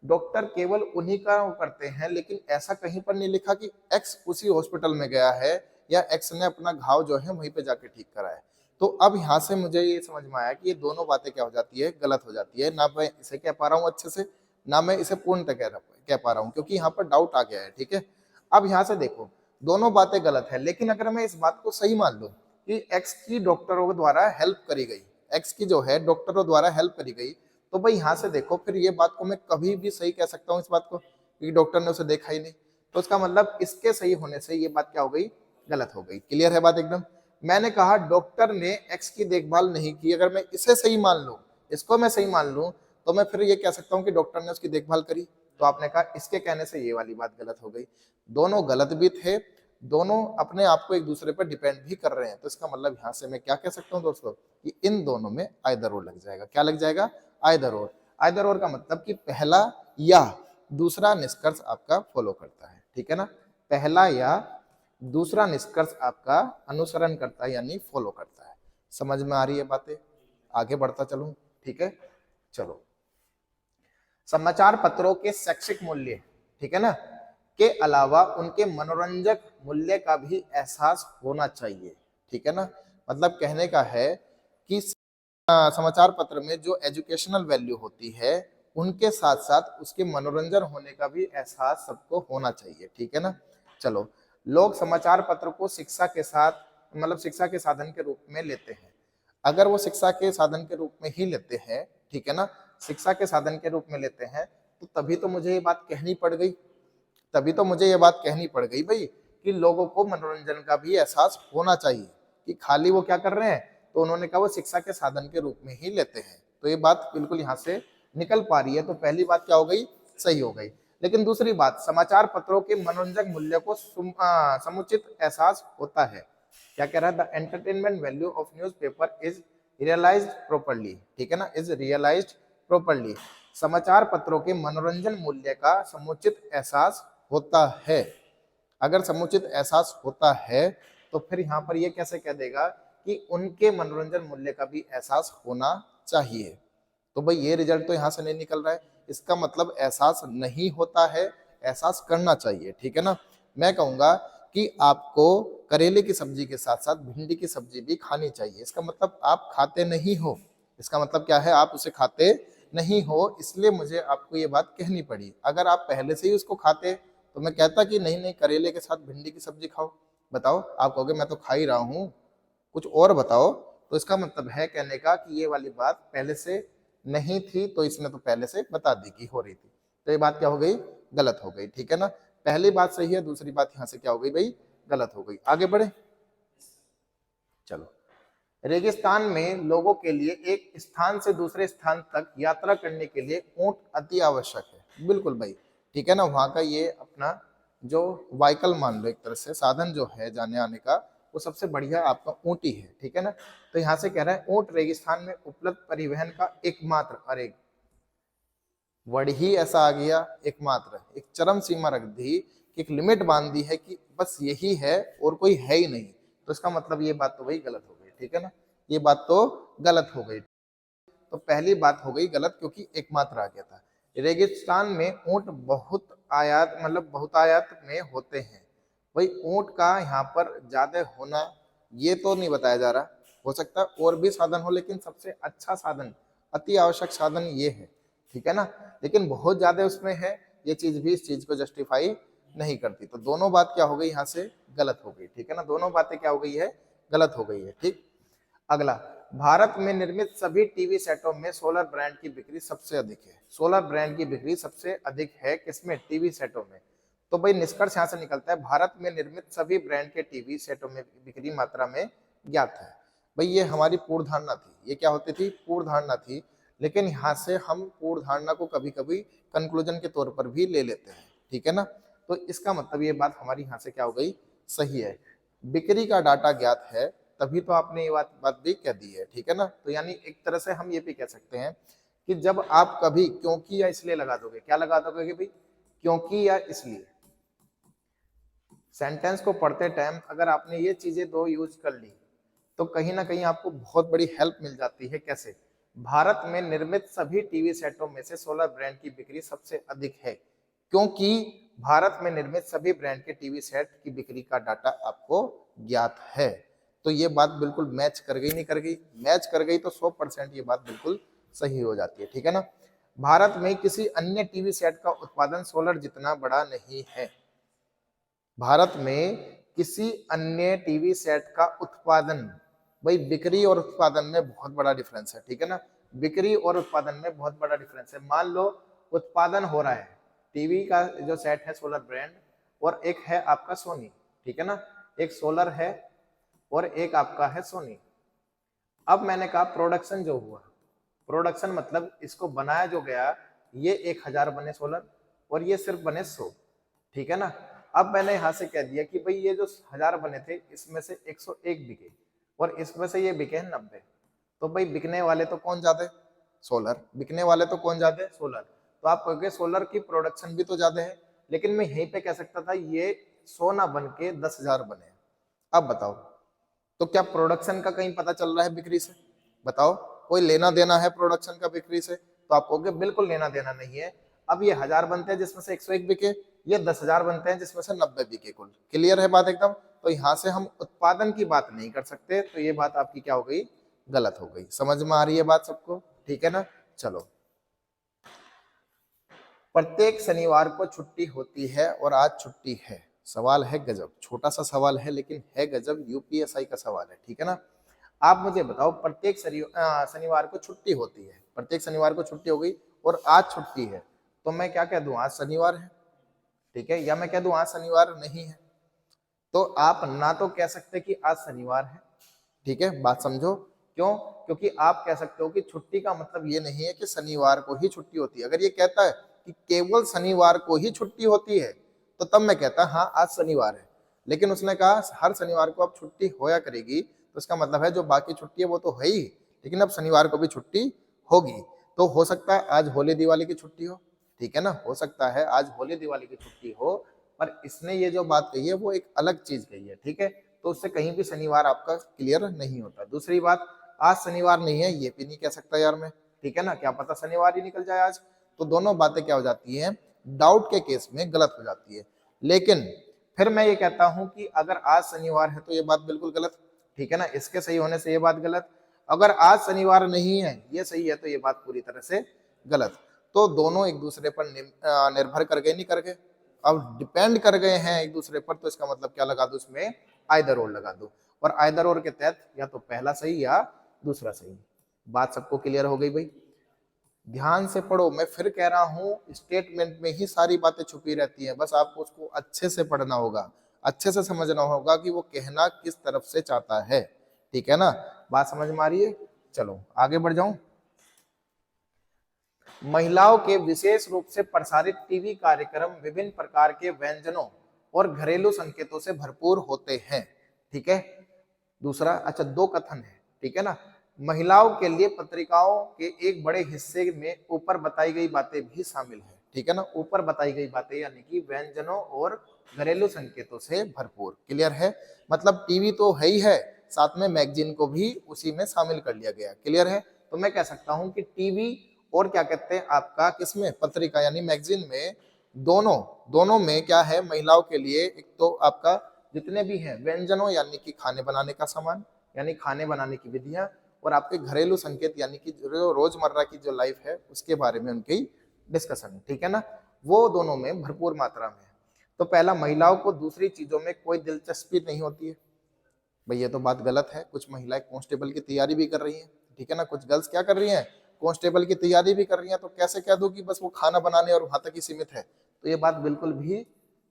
डॉक्टर केवल उन्हीं का वो करते हैं, लेकिन ऐसा कहीं पर नहीं लिखा कि एक्स उसी हॉस्पिटल में गया है या एक्स ने अपना घाव जो है वहीं पे जाके ठीक करा है। तो अब यहाँ से मुझे ये समझ में आया कि ये दोनों बातें क्या हो जाती है, गलत हो जाती है। ना मैं इसे कह पा रहा हूँ अच्छे से, ना मैं इसे पूर्णतः कह पा रहा हूँ, क्योंकि यहाँ पर डाउट आ गया है, ठीक है। अब यहाँ से देखो, दोनों बातें गलत है, लेकिन अगर मैं इस बात को सही मान लूँ कि एक्स की डॉक्टरों द्वारा हेल्प करी गई, एक्स की जो है डॉक्टरों द्वारा हेल्प करी गई, तो भाई यहाँ से देखो, फिर ये बात को मैं कभी भी सही कह सकता हूँ इस बात को, क्योंकि डॉक्टर ने उसे देखा ही नहीं, तो उसका मतलब इसके सही होने से ये बात क्या हो गई, गलत हो गई। क्लियर है बात एकदम। मैंने कहा डॉक्टर ने एक्स की देखभाल नहीं की, अगर मैं इसे सही मान लूं, इसको मैं सही मान लूं, तो मैं फिर ये कह सकता हूं कि डॉक्टर ने उसकी देखभाल करी। तो आपने कहा इसके कहने से ये वाली बात गलत हो गई। दोनों गलत भी थे, दोनों अपने आप को एक दूसरे पर डिपेंड भी कर रहे हैं, तो इसका मतलब यहां से मैं क्या कह सकता हूं दोस्तों, कि इन दोनों में आइदर और लग जाएगा। क्या लग जाएगा, आइदर और। आइदर और का मतलब कि पहला या दूसरा निष्कर्ष आपका फॉलो करता है, ठीक है ना, पहला या दूसरा निष्कर्ष आपका अनुसरण करता है, यानी फॉलो करता है। समझ में आ रही है बातें, आगे बढ़ता चलूं, ठीक है। चलो, समाचार पत्रों के शैक्षिक मूल्य, ठीक है ना, के अलावा उनके मनोरंजक मूल्य का भी एहसास होना चाहिए, ठीक है ना। मतलब कहने का है कि समाचार पत्र में जो एजुकेशनल वैल्यू होती है, उनके साथ साथ उसके मनोरंजन होने का भी एहसास सबको होना चाहिए, ठीक है ना। चलो, लोग समाचार पत्र को शिक्षा के साथ, मतलब शिक्षा के साधन के रूप में लेते हैं। अगर वो शिक्षा के साधन के रूप में ही लेते हैं, ठीक है ना, शिक्षा के साधन के रूप में लेते हैं, तो तभी तो मुझे ये बात कहनी पड़ गई, तभी तो मुझे ये बात कहनी पड़ गई भाई, कि लोगों को मनोरंजन का भी एहसास होना चाहिए, कि खाली वो क्या कर रहे हैं, तो उन्होंने कहा वो शिक्षा के साधन के रूप में ही लेते हैं, तो ये बात बिल्कुल यहाँ से निकल पा रही है। तो पहली बात क्या हो गई, सही हो गई। लेकिन दूसरी बात, समाचार पत्रों के मनोरंजक मूल्य को समुचित एहसास होता है। क्या कह रहा है, the entertainment value of newspaper is realised properly, ठीक है ना, इज रियलाइज्ड प्रॉपर्ली। समाचार पत्रों के मनोरंजन मूल्य का समुचित एहसास होता है। अगर समुचित एहसास होता है, तो फिर यहाँ पर ये कैसे कह देगा कि उनके मनोरंजन मूल्य का भी एहसास होना चाहिए। तो भाई ये रिजल्ट तो यहाँ से नहीं निकल रहा है, इसका मतलब एहसास नहीं होता है, एहसास करना चाहिए, ठीक है ना। मैं कहूंगा कि आपको करेले की सब्जी के साथ साथ भिंडी की सब्जी भी खानी चाहिए। इसका मतलब आप खाते नहीं हो, इसका मतलब क्या है, आप उसे खाते नहीं हो, इसलिए मुझे आपको ये बात कहनी पड़ी। अगर आप पहले से ही उसको खाते तो मैं कहता कि नहीं नहीं, करेले के साथ भिंडी की सब्जी खाओ। बताओ, आप कहोगे मैं तो खा ही रहा हूं, कुछ और बताओ। तो इसका मतलब है कहने का कि ये वाली बात पहले से नहीं थी, तो इसमें तो पहले से बता दी कि हो रही थी, तो ये बात क्या हो गई, गलत हो गई, ठीक है ना। पहली बात सही है, दूसरी बात यहाँ से क्या हो गई भाई, गलत हो गई। आगे बढ़े, चलो। रेगिस्तान में लोगों के लिए एक स्थान से दूसरे स्थान तक यात्रा करने के लिए ऊंट अति आवश्यक है। बिल्कुल भाई, ठीक है ना, वहां का ये अपना जो व्हीकल मान लो, एक तरह से साधन जो है जाने आने का, वो सबसे बढ़िया आपका ऊंट ही है, ठीक है ना। तो यहाँ से कह रहा है ऊंट रेगिस्तान में उपलब्ध परिवहन का एकमात्र, अरे वर्ड ही ऐसा आ गया, एकमात्र, एक चरम सीमा रख दी, एक लिमिट बांध दी है कि बस यही है और कोई है ही नहीं, तो इसका मतलब ये बात तो भाई गलत हो गई, ठीक है ना, ये बात तो गलत हो गई। तो पहली बात हो गई गलत, क्योंकि एकमात्र आ गया था। रेगिस्तान में ऊंट बहुत आयात, मतलब बहुतायत में होते हैं। भाई ऊंट का यहाँ पर ज्यादा होना ये तो नहीं बताया जा रहा, हो सकता है और भी साधन हो, लेकिन सबसे अच्छा साधन, अति आवश्यक साधन ये है, ठीक है ना। लेकिन बहुत ज्यादा उसमें है, ये चीज भी इस चीज को जस्टिफाई नहीं करती। तो दोनों बात क्या हो गई यहाँ से, गलत हो गई, ठीक है ना, दोनों बातें क्या हो गई है, गलत हो गई है, ठीक। अगला, भारत में निर्मित सभी टीवी सेटों में सोलर ब्रांड की बिक्री सबसे अधिक है। सोलर ब्रांड की बिक्री सबसे अधिक है किसमें, टीवी सेटों में। तो भाई निष्कर्ष यहाँ से निकलता है भारत में निर्मित सभी ब्रांड के टीवी सेटों में बिक्री मात्रा में ज्ञात है। भाई ये हमारी पूर्व धारणा थी, ये क्या होती थी, पूर्व धारणा थी, लेकिन यहाँ से हम पूर्व धारणा को कभी कभी कंक्लूजन के तौर पर भी ले लेते हैं, ठीक है ना। तो इसका मतलब ये बात हमारी यहाँ से क्या हो गई, सही है, बिक्री का डाटा ज्ञात है, तभी तो आपने ये बात भी कह दी है, ठीक है ना। तो यानी एक तरह से हम ये भी कह सकते हैं कि जब आप कभी क्योंकि या इसलिए लगा दोगे, क्या लगा दोगे कि भाई क्योंकि या इसलिए, सेंटेंस को पढ़ते टाइम अगर आपने ये चीजें दो यूज कर ली तो कहीं ना कहीं आपको बहुत बड़ी हेल्प मिल जाती है। कैसे, भारत में निर्मित सभी टीवी सेटों में से सोलर ब्रांड की बिक्री सबसे अधिक है, क्योंकि भारत में निर्मित सभी ब्रांड के टीवी सेट की बिक्री का डाटा आपको ज्ञात है। तो ये बात बिल्कुल मैच कर गई, नहीं कर गई, मैच कर गई, तो 100% ये बात बिल्कुल सही हो जाती है, ठीक है ना। भारत में किसी अन्य टीवी सेट का उत्पादन सोलर जितना बड़ा नहीं है। भारत में किसी अन्य टीवी सेट का उत्पादन, भाई बिक्री और उत्पादन में बहुत बड़ा डिफरेंस है, ठीक है ना, बिक्री और उत्पादन में बहुत बड़ा डिफरेंस है। मान लो उत्पादन हो रहा है टीवी का जो सेट है सोलर ब्रांड, और एक है आपका सोनी, ठीक है ना, एक सोलर है और एक आपका है सोनी। अब मैंने कहा प्रोडक्शन जो हुआ, प्रोडक्शन मतलब इसको बनाया जो गया, ये 1000 बने सोलर और ये सिर्फ बने 100, ठीक है ना। अब मैंने यहां से कह दिया कि भाई ये जो 1000 बने थे इसमें से 101 बिके और इसमें से ये बिके हैं 90, तो भाई बिकने वाले तो कौन ज्यादा है, सोलर, बिकने वाले तो कौन ज्यादा है, सोलर। तो आप कहोगे सोलर की प्रोडक्शन भी तो ज्यादा है, लेकिन मैं यहीं पे कह सकता था ये 100 ना बन के 10,000 बने। अब बताओ, तो क्या प्रोडक्शन का कहीं पता चल रहा है बिक्री से, बताओ, कोई लेना देना है प्रोडक्शन का बिक्री से, तो आप कहोगे बिल्कुल लेना देना नहीं है। अब ये 1000 बनते हैं जिसमें से 101 बिके, ये 10,000 बनते हैं जिसमें से 90 बिके कुल, क्लियर है बात एकदम। तो यहाँ से हम उत्पादन की बात नहीं कर सकते, तो ये बात आपकी क्या हो गई, गलत हो गई। समझ में आ रही है बात सबको, ठीक है ना। चलो, प्रत्येक शनिवार को छुट्टी होती है और आज छुट्टी है। सवाल है गजब, छोटा सा सवाल है लेकिन है गजब, यूपीएसआई का सवाल है, ठीक है ना। आप मुझे बताओ, प्रत्येक शनिवार को छुट्टी होती है, प्रत्येक शनिवार को छुट्टी हो गई और आज छुट्टी है, तो मैं क्या कह दूं, आज शनिवार है, ठीक है, या मैं कह दूं आज शनिवार नहीं है। तो आप ना तो कह सकते कि आज शनिवार है, ठीक है, बात समझो, क्यों, क्योंकि आप कह सकते हो कि छुट्टी का मतलब ये नहीं है कि शनिवार को ही छुट्टी होती है। अगर ये कहता है कि केवल शनिवार को ही छुट्टी होती है तो तब मैं कहता हाँ आज शनिवार है, लेकिन उसने कहा हर शनिवार को अब छुट्टी होया करेगी, तो इसका मतलब है जो बाकी छुट्टी है वो तो है ही, लेकिन अब शनिवार को भी छुट्टी होगी। तो हो सकता है आज होली दिवाली की छुट्टी हो, ठीक है ना, हो सकता है आज होली दिवाली की छुट्टी हो, पर इसने ये जो बात कही है वो एक अलग चीज कही है, ठीक है। तो उससे कहीं भी शनिवार आपका क्लियर नहीं होता। दूसरी बात, आज शनिवार नहीं है ये भी नहीं कह सकता यार मैं, ठीक है ना, क्या पता शनिवार ही निकल जाए आज। तो दोनों बातें क्या हो जाती हैं, डाउट के केस में गलत हो जाती है। लेकिन फिर मैं ये कहता हूं कि अगर आज शनिवार है तो ये बात बिल्कुल गलत, ठीक है ना, इसके सही होने से ये बात गलत। अगर आज शनिवार नहीं है ये सही है तो ये बात पूरी तरह से गलत। तो दोनों एक दूसरे पर निर्भर कर गए, नहीं कर गए, अब डिपेंड कर गए हैं एक दूसरे पर, तो इसका मतलब क्या लगा दो उसमें, आइदर और लगा दो, और आइदर और के तहत या तो पहला सही या दूसरा सही। बात सबको क्लियर हो गई भाई। ध्यान से पढ़ो, मैं फिर कह रहा हूं स्टेटमेंट में ही सारी बातें छुपी रहती हैं, बस आपको उसको अच्छे से पढ़ना होगा, अच्छे से समझना होगा कि वो कहना किस तरफ से चाहता है। ठीक है ना, बात समझ में आ रही है? चलो आगे बढ़ जाऊं। महिलाओं के विशेष रूप से प्रसारित टीवी कार्यक्रम विभिन्न प्रकार के व्यंजनों और घरेलू संकेतों से भरपूर होते हैं। ठीक है, दूसरा, अच्छा दो कथन है, ठीक है ना। महिलाओं के लिए पत्रिकाओं के एक बड़े हिस्से में ऊपर बताई गई बातें भी शामिल है। ठीक है ना, ऊपर बताई गई बातें यानी कि व्यंजनों और घरेलू संकेतों से भरपूर। क्लियर है? मतलब टीवी तो है ही है, साथ में मैगजीन को भी उसी में शामिल कर लिया गया। क्लियर है? तो मैं कह सकता हूं कि टीवी और क्या कहते हैं आपका किसमें, पत्रिका यानी मैगजीन में, दोनों दोनों में क्या है, महिलाओं के लिए एक तो आपका जितने भी हैं व्यंजनों यानी कि खाने बनाने का सामान, यानी खाने बनाने की विधियां, और आपके घरेलू संकेत यानी कि जो रोजमर्रा की जो लाइफ है उसके बारे में उनकी डिस्कशन। ठीक है ना, वो दोनों में भरपूर मात्रा में है। तो पहला, महिलाओं को दूसरी चीजों में कोई दिलचस्पी नहीं होती है। भाई ये तो बात गलत है, कुछ महिलाएं कांस्टेबल की तैयारी भी कर रही हैं। ठीक है ना, कुछ गर्ल्स क्या कर रही हैं, कांस्टेबल की तैयारी भी कर रही हैं। तो कैसे कह दो कि बस वो खाना बनाने और वहां तक ही सीमित है? तो ये बात बिल्कुल भी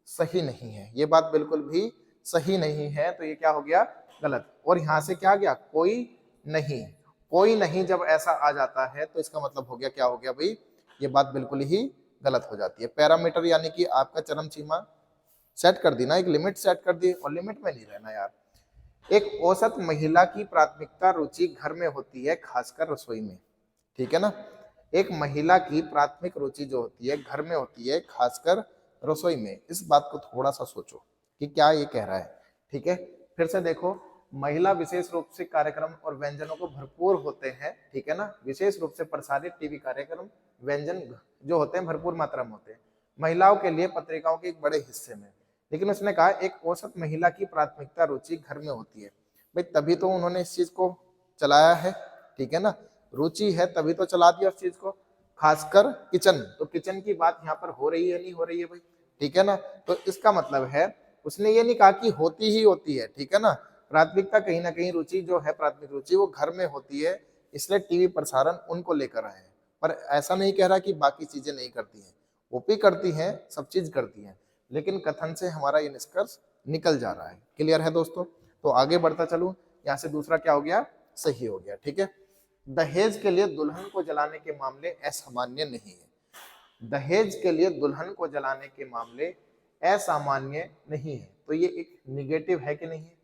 सही नहीं है, ये बात बिल्कुल भी सही नहीं है। तो ये क्या हो गया, गलत। और यहां से क्या गया, कोई नहीं, कोई नहीं जब ऐसा आ जाता है तो इसका मतलब हो गया, क्या हो गया भाई, ये बात बिल्कुल ही गलत हो जाती है। पैरामीटर यानी कि आपका चरम सीमा सेट कर दी ना, एक लिमिट सेट कर दी, और लिमिट में नहीं रहना यार। एक औसत महिला की प्राथमिकता रुचि घर में होती है, खासकर रसोई में। ठीक है ना, एक महिला की प्राथमिक रुचि जो होती है घर में होती है, खासकर रसोई में। इस बात को थोड़ा सा सोचो कि क्या ये कह रहा है। ठीक है, फिर से देखो, महिला विशेष रूप से कार्यक्रम और व्यंजनों को भरपूर होते हैं। ठीक है ना, विशेष रूप से प्रसारित टीवी कार्यक्रम व्यंजन जो होते हैं भरपूर मात्रा में होते हैं महिलाओं के लिए पत्रिकाओं के एक बड़े हिस्से में। लेकिन उसने कहा एक औसत महिला की प्राथमिकता रुचि घर में होती है। भाई तभी तो उन्होंने इस चीज को चलाया है। ठीक है ना, रुचि है तभी तो चला दिया उस चीज को। खासकर किचन, तो किचन की बात यहाँ पर हो रही है नहीं हो रही है भाई? ठीक है ना, तो इसका मतलब है उसने ये नहीं कहा कि होती ही होती है। ठीक है ना, प्राथमिकता कहीं ना कहीं रुचि जो है, प्राथमिक रुचि वो घर में होती है, इसलिए टीवी प्रसारण उनको लेकर आए हैं। पर ऐसा नहीं कह रहा कि बाकी चीजें नहीं करती हैं, वो भी करती हैं, सब चीज करती हैं, लेकिन कथन से हमारा ये निष्कर्ष निकल जा रहा है। क्लियर है दोस्तों? तो आगे बढ़ता चलूं, यहाँ से दूसरा क्या हो गया, सही हो गया। ठीक है, दहेज के लिए दुल्हन को जलाने के मामले असामान्य नहीं है। दहेज के लिए दुल्हन को जलाने के मामले असामान्य नहीं है। तो ये एक निगेटिव है कि नहीं है?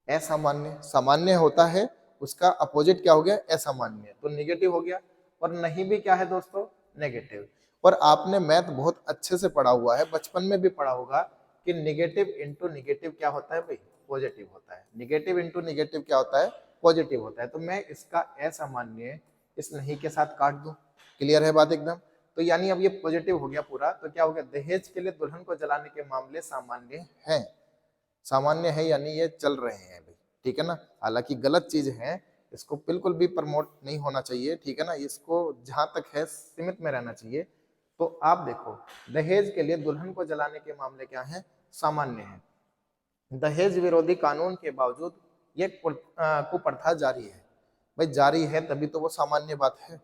असामान्य, सामान्य होता है, उसका अपोजिट क्या हो गया, असामान्य, तो निगेटिव हो गया। और नहीं भी क्या है दोस्तों, नेगेटिव। और आपने मैथ बहुत अच्छे से पढ़ा हुआ है, बचपन में भी पढ़ा होगा कि निगेटिव इंटू निगेटिव क्या होता है भाई, पॉजिटिव होता है। निगेटिव इंटू निगेटिव क्या होता है, पॉजिटिव होता है। तो मैं इसका असामान्य इस नहीं के साथ काट दूं। क्लियर है बात एकदम? तो यानी अब ये पॉजिटिव हो गया पूरा। तो क्या हो गया, दहेज के लिए दुल्हन को जलाने के मामले सामान्य हैं, सामान्य है यानी ये चल रहे हैं भाई। ठीक है ना, हालांकि गलत चीज है, इसको बिल्कुल भी प्रमोट नहीं होना चाहिए। ठीक है ना, इसको जहां तक है सीमित में रहना चाहिए। तो आप देखो, दहेज के लिए दुल्हन को जलाने के मामले क्या है, सामान्य है। दहेज विरोधी कानून के बावजूद ये कुप्रथा जारी है। भाई जारी है तभी तो वो सामान्य बात है,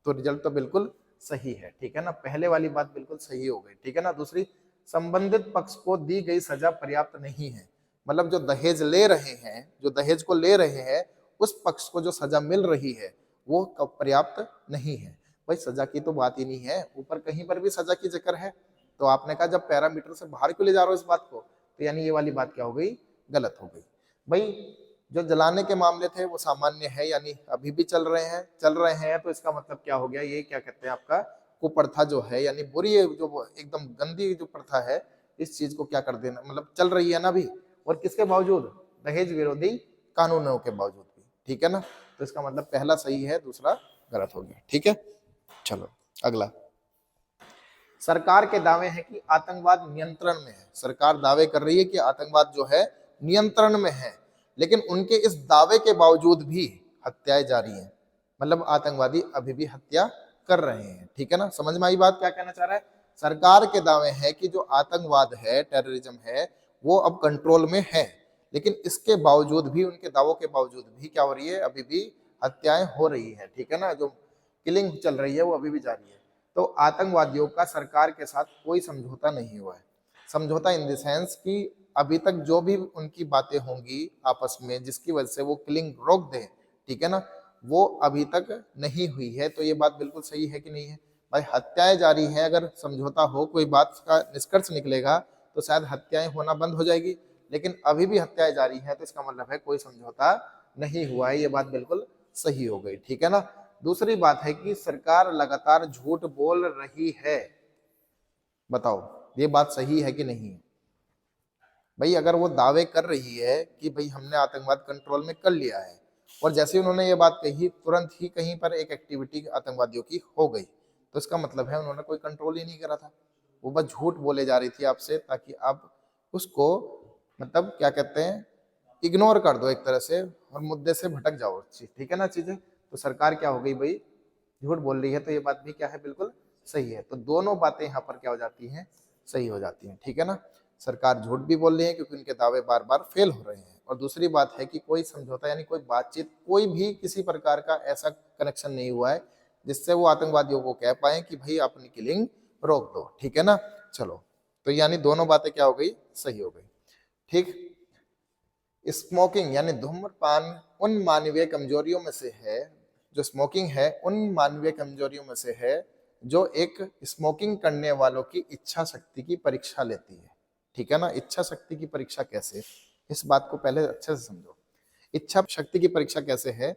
तो रिजल्ट तो बिल्कुल सही है। ठीक है ना, पहले वाली बात बिल्कुल सही हो गई। ठीक है ना, दूसरी, संबंधित पक्ष को दी गई सजा पर्याप्त नहीं है। मतलब जो दहेज ले रहे हैं, जो दहेज को ले रहे हैं, उस पक्ष को जो सजा मिल रही है वो पर्याप्त नहीं है। भाई सजा की तो बात ही नहीं है, ऊपर कहीं पर भी सजा की जिक्र है। तो आपने कहा जब पैरामीटर से बाहर क्यों ले जा रहे हो इस बात को, तो यानी ये वाली बात क्या हो गई, गलत हो गई। भाई जो जलाने के मामले थे वो सामान्य है, यानी अभी भी चल रहे हैं। तो इसका मतलब क्या हो गया, ये क्या कहते हैं आपका कुप्रथा जो है, यानी बुरी जो एकदम गंदी जो प्रथा है, इस चीज को क्या कर देना, मतलब चल रही है ना अभी, और किसके बावजूद, दहेज विरोधी कानूनों के बावजूद भी। ठीक है ना, तो इसका मतलब पहला सही है, दूसरा गलत हो गया। ठीक है, चलो अगला। सरकार के दावे हैं कि आतंकवाद नियंत्रण में है। सरकार दावे कर रही है कि आतंकवाद जो है नियंत्रण में है, लेकिन उनके इस दावे के बावजूद भी हत्याएं जारी हैं। मतलब आतंकवादी अभी भी हत्या कर रहे हैं। ठीक है ना, समझ में आई बात क्या कहना चाह रहा है? सरकार के दावे हैं कि जो आतंकवाद है, टेररिज्म है, वो अब कंट्रोल में है, लेकिन इसके बावजूद भी, उनके दावों के बावजूद भी क्या हो रही है, अभी भी हत्याएं हो रही है। ठीक है ना, जो किलिंग चल रही है वो अभी भी जारी है। तो आतंकवादियों का सरकार के साथ कोई समझौता नहीं हुआ है। समझौता इन द सेंस कि अभी तक जो भी उनकी बातें होंगी आपस में जिसकी वजह से वो किलिंग रोक दें, ठीक है ना, वो अभी तक नहीं हुई है। तो ये बात बिल्कुल सही है कि नहीं है भाई? हत्याएं जारी हैं, अगर समझौता हो कोई बात का निष्कर्ष निकलेगा तो शायद हत्याएं होना बंद हो जाएगी, लेकिन अभी भी हत्याएं जारी हैं, तो इसका मतलब है कोई समझौता नहीं हुआ है। ये बात बिल्कुल सही हो गई, ठीक है ना। दूसरी बात है कि सरकार लगातार झूठ बोल रही है। बताओ ये बात सही है कि नहीं? भाई अगर वो दावे कर रही है कि भाई हमने आतंकवाद कंट्रोल में कर लिया है, और जैसे ही उन्होंने ये बात कही तुरंत ही कहीं पर एक एक्टिविटी आतंकवादियों की हो गई, तो इसका मतलब है उन्होंने कोई कंट्रोल ही नहीं करा था। वो बस झूठ बोले जा रही थी आपसे ताकि आप उसको मतलब क्या कहते हैं, इग्नोर कर दो एक तरह से, और मुद्दे से भटक जाओ, ठीक है ना चीजें। तो सरकार क्या हो गई भाई, झूठ बोल रही है, तो ये बात भी क्या है, बिल्कुल सही है। तो दोनों बातें यहाँ पर क्या हो जाती हैं, सही हो जाती हैं, ठीक है ना। सरकार झूठ भी बोल रही है क्योंकि उनके दावे बार बार फेल हो रहे हैं, और दूसरी बात है कि कोई समझौता यानी कोई बातचीत, कोई भी किसी प्रकार का ऐसा कनेक्शन नहीं हुआ है जिससे वो आतंकवादियों को कह पाए कि भाई अपनी किलिंग रोक दो, ठीक है ना। चलो, तो यानी दोनों बातें क्या हो गई, सही हो गई, ठीक। स्मोकिंग यानी धूम्रपान उन मानवीय कमजोरियों में से है, जो स्मोकिंग है उन मानवीय कमजोरियों में से है जो एक स्मोकिंग करने वालों की इच्छा शक्ति की परीक्षा लेती है, ठीक है ना। इच्छा शक्ति की परीक्षा कैसे, इस बात को पहले अच्छे से समझो। इच्छा शक्ति की परीक्षा कैसे है,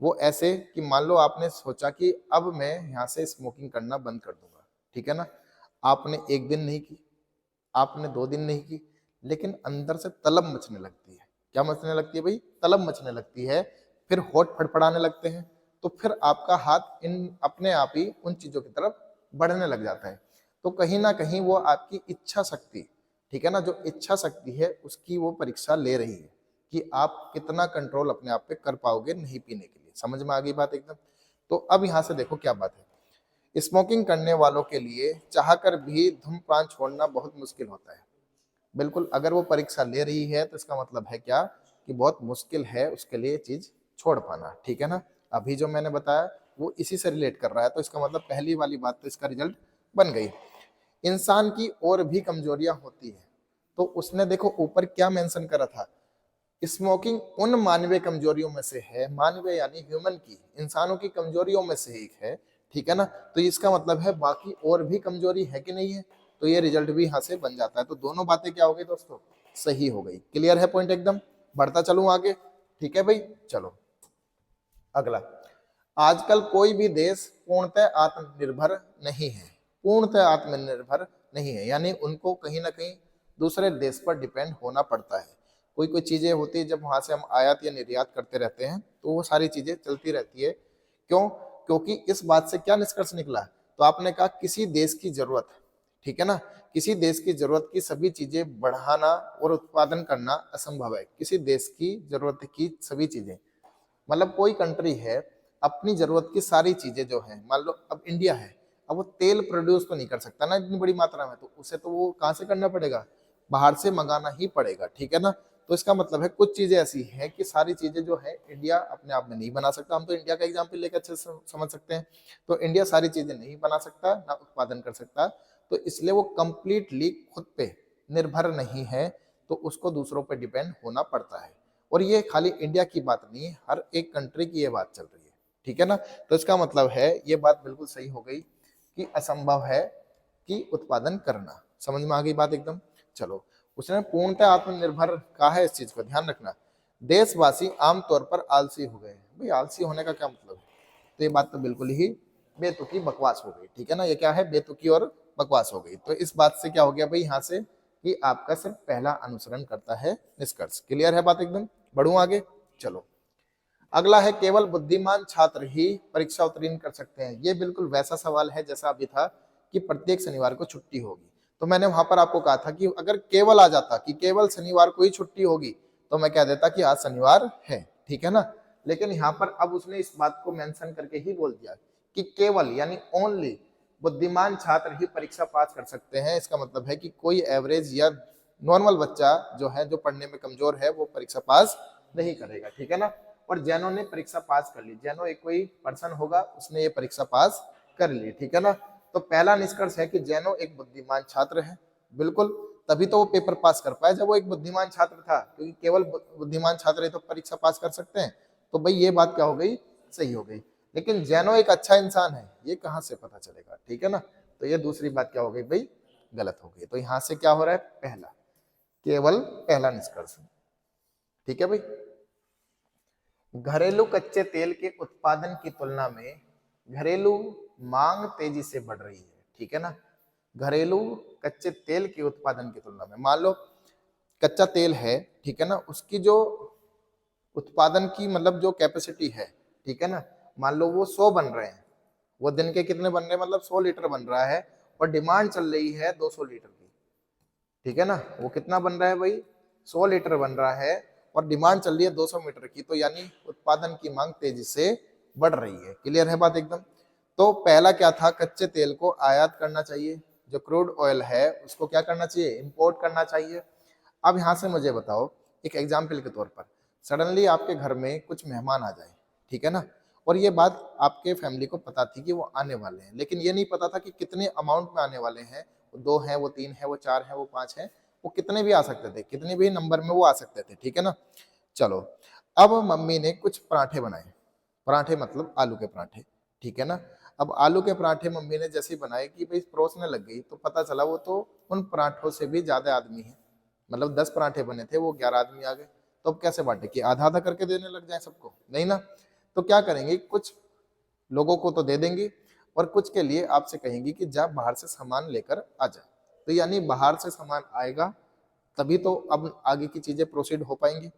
वो ऐसे कि मान लो आपने सोचा कि अब मैं यहाँ से स्मोकिंग करना बंद कर दूंगा, ठीक है ना। आपने एक दिन नहीं की, आपने 2 दिन नहीं की, लेकिन अंदर से तलब मचने लगती है। क्या मचने लगती है भाई, तलब मचने लगती है। फिर होठ फड़फड़ाने लगते हैं, तो फिर आपका हाथ इन अपने आप ही उन चीजों की तरफ बढ़ने लग जाता है। तो कहीं ना कहीं वो आपकी इच्छा शक्ति, ठीक है ना, जो इच्छा शक्ति है उसकी वो परीक्षा ले रही है कि आप कितना कंट्रोल अपने आप पे कर पाओगे नहीं पीने के लिए। समझ में आ गई बात एकदम? तो अब यहाँ से देखो क्या बात है। स्मोकिंग करने वालों के लिए चाहकर भी धूम्रपान छोड़ना बहुत मुश्किल होता है। बिल्कुल, अगर वो परीक्षा ले रही है तो इसका मतलब है क्या, कि बहुत मुश्किल है उसके लिए चीज छोड़ पाना, ठीक है ना। अभी जो मैंने बताया वो इसी से रिलेट कर रहा है, तो इसका मतलब पहली वाली बात तो इसका रिजल्ट बन गई। इंसान की और भी कमजोरियां होती है, तो उसने देखो ऊपर क्या मेंशन करा था, स्मोकिंग उन मानवीय कमजोरियों में से है, मानवीय यानी ह्यूमन की, इंसानों की कमजोरियों में से एक है, ठीक है ना। तो इसका मतलब है बाकी और भी कमजोरी है कि नहीं है, तो ये रिजल्ट भी यहाँ से बन जाता है। तो दोनों बातें क्या हो गई दोस्तों, सही हो गई। क्लियर है पॉइंट एकदम? बढ़ता चलूं आगे, ठीक है भाई। चलो अगला, आजकल कोई भी देश पूर्णतः आत्मनिर्भर नहीं है। पूर्णतः आत्मनिर्भर नहीं है यानी उनको कहीं ना कहीं दूसरे देश पर डिपेंड होना पड़ता है। कोई कोई चीजें होती है, जब वहां से हम आयात या निर्यात करते रहते हैं तो वो सारी चीजें चलती रहती है। क्यों? क्योंकि इस बात से क्या निष्कर्ष निकला, तो आपने कहा किसी देश की जरूरत, ठीक है ना, किसी देश की जरूरत की सभी चीजें बढ़ाना और उत्पादन करना असंभव है। किसी देश की जरूरत की सभी चीजें, मतलब कोई कंट्री है अपनी जरूरत की सारी चीजें जो है, मान लो अब इंडिया है, अब वो तेल प्रोड्यूस तो नहीं कर सकता ना इतनी बड़ी मात्रा में, तो उसे तो वो कहाँ से करना पड़ेगा, बाहर से मंगाना ही पड़ेगा, ठीक है ना। तो इसका मतलब है कुछ चीजें ऐसी हैं कि सारी चीजें जो है इंडिया अपने आप में नहीं बना सकता। हम तो इंडिया का एग्जाम्पल लेकर अच्छे से समझ सकते हैं। तो इंडिया सारी चीजें नहीं बना सकता, ना उत्पादन कर सकता, तो इसलिए वो कंप्लीटली खुद पे निर्भर नहीं है, तो उसको दूसरों पर डिपेंड होना पड़ता है। और ये खाली इंडिया की बात नहीं है, हर एक कंट्री की ये बात चल रही है, ठीक है ना। तो इसका मतलब है ये बात बिल्कुल सही हो गई कि असंभव है कि उत्पादन करना। समझ में आ गई बात एकदम? चलो, उसने पूर्णतः आत्मनिर्भर कहा है, इस चीज को ध्यान रखना। देशवासी आमतौर पर आलसी हो गए हैं। भाई आलसी होने का क्या मतलब है, तो ये बात तो बिल्कुल ही बेतुकी बकवास हो गई, ठीक है ना। ये क्या है, बेतुकी और बकवास हो गई। तो इस बात से क्या हो गया भाई यहाँ से, कि आपका सिर्फ पहला अनुसरण करता है निष्कर्ष। क्लियर है बात एकदम? बढ़ूं आगे, चलो अगला है, केवल बुद्धिमान छात्र ही परीक्षा उत्तीर्ण कर सकते हैं। ये बिल्कुल वैसा सवाल है जैसा अभी था कि प्रत्येक शनिवार को छुट्टी होगी। तो मैंने वहां पर आपको कहा था कि अगर केवल आ जाता कि केवल शनिवार को ही छुट्टी होगी, तो मैं कह देता कि आज शनिवार है, ठीक है ना। लेकिन यहाँ पर अब उसने इस बात को मेंशन करके ही बोल दिया कि केवल यानी ओनली बुद्धिमान छात्र ही परीक्षा पास कर सकते हैं। इसका मतलब है कि कोई एवरेज या नॉर्मल बच्चा जो है, जो पढ़ने में कमजोर है, वो परीक्षा पास नहीं करेगा, ठीक है ना। और जैनो ने परीक्षा पास कर ली। जैनो एक कोई पर्सन होगा, उसने ये परीक्षा पास कर ली, ठीक है ना। तो पहला निष्कर्ष है कि जैनो एक बुद्धिमान छात्र है, बिल्कुल, तभी तो वो पेपर पास कर पाया जब वो एक बुद्धिमान छात्र था, क्योंकि केवल बुद्धिमान छात्र ही तो परीक्षा पास कर सकते हैं। तो भाई ये बात क्या हो गई, सही हो गई। लेकिन जैनो एक अच्छा इंसान है, ये कहां से पता चलेगा, ठीक है ना। तो ये दूसरी बात क्या हो गई भाई, गलत हो गई। तो यहां से क्या हो रहा है, पहला, केवल पहला निष्कर्ष, ठीक है भाई। घरेलू कच्चे तेल के उत्पादन की तुलना में घरेलू मांग तेजी से बढ़ रही है, ठीक है ना। घरेलू कच्चे तेल के उत्पादन की तुलना में, मान लो कच्चा तेल है, ठीक है ना, उसकी जो उत्पादन की मतलब जो कैपेसिटी है, ठीक है ना, मान लो वो 100 बन रहे हैं, वो दिन के कितने बन रहे हैं, मतलब 100 लीटर बन रहा है, और डिमांड चल रही है 200 लीटर की, ठीक है ना। वो कितना बन रहा है भाई, 100 लीटर बन रहा है, और डिमांड चल रही है 200 मीटर की, तो यानी उत्पादन की मांग तेजी से बढ़ रही है। क्लियर है बात एकदम। तो पहला क्या था, कच्चे तेल को आयात करना चाहिए, जो क्रूड ऑयल है उसको क्या करना चाहिए, इंपोर्ट करना चाहिए। अब यहां से मुझे बताओ, एक एग्जाम्पल के तौर पर, सडनली आपके घर में कुछ मेहमान आ जाए, ठीक है ना, और ये बात आपके फैमिली को पता थी कि वो आने वाले हैं, लेकिन ये नहीं पता था कि कितने अमाउंट में आने वाले हैं, वो 2 हैं, वो 3 है, वो 4 है, वो 5 है, वो कितने भी आ सकते थे, कितने भी नंबर में वो आ सकते थे, ठीक है ना। चलो, अब मम्मी ने कुछ पराठे बनाए, पराठे मतलब आलू के पराठे, ठीक है ना। अब आलू के पराठे मम्मी ने जैसे ही बनाए कि भाई परोसने लग गई, तो पता चला वो तो उन पराठों से भी ज्यादा आदमी है, मतलब 10 पराठे बने थे, वो 11 आदमी आ गए। तो अब कैसे बांटे, कि आधा आधा करके देने लग जाए सबको, नहीं ना। तो क्या करेंगे, कुछ लोगों को तो दे देंगे, और कुछ के लिए आपसे कहेंगे कि जा बाहर से सामान लेकर आ जा। तो यानी बाहर से सामान आएगा तभी तो अब आगे की चीजें प्रोसीड हो पाएंगी।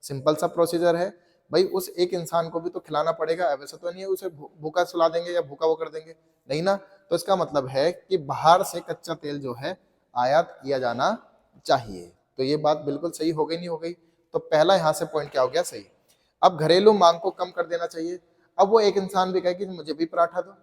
सिंपल सा प्रोसीजर है भाई, उस एक इंसान को भी तो खिलाना पड़ेगा, वैसे तो नहीं है उसे भूखा सुला देंगे या भूखा वो कर देंगे, नहीं ना। तो इसका मतलब है कि बाहर से कच्चा तेल जो है आयात किया जाना चाहिए। तो ये बात बिल्कुल सही हो गई, नहीं हो गई। तो पहला यहाँ से पॉइंट क्या हो गया, सही। अब घरेलू मांग को कम कर देना चाहिए। अब वो एक इंसान भी कहे कि मुझे भी पराठा दो,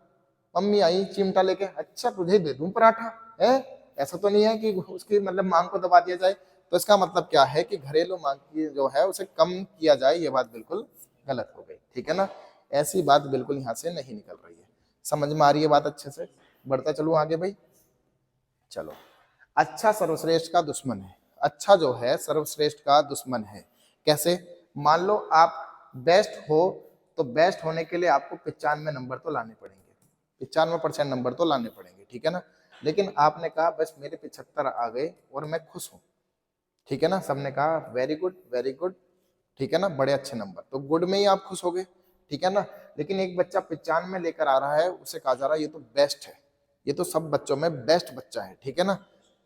मम्मी आई चिमटा लेके, अच्छा तुझे दे दूं पराठा, है, ऐसा तो नहीं है कि उसकी मतलब मांग को दबा दिया जाए। तो इसका मतलब क्या है कि घरेलू मांग की जो है उसे कम किया जाए, ये बात बिल्कुल गलत हो गई, ठीक है ना। ऐसी बात बिल्कुल यहाँ से नहीं निकल रही है। समझ में आ रही है बात अच्छे से, बढ़ता चलूं आगे भाई। चलो, अच्छा सर्वश्रेष्ठ का दुश्मन है, अच्छा जो है सर्वश्रेष्ठ का दुश्मन है। कैसे, मान लो आप बेस्ट हो, तो बेस्ट होने के लिए आपको 95 नंबर तो लाने पड़ेंगे, 95% नंबर तो लाने पड़ेंगे, ठीक है ना। लेकिन आपने कहा बस मेरे 75 आ गए और मैं खुश हूं, ठीक है ना। सबने कहा वेरी गुड वेरी गुड, ठीक है ना, बड़े अच्छे नंबर, तो गुड में ही आप खुश हो गए, ठीक है ना। लेकिन एक बच्चा 95 लेकर आ रहा है, उसे कहा जा रहा है ये तो बेस्ट है, ये तो सब बच्चों में बेस्ट बच्चा है, ठीक है ना।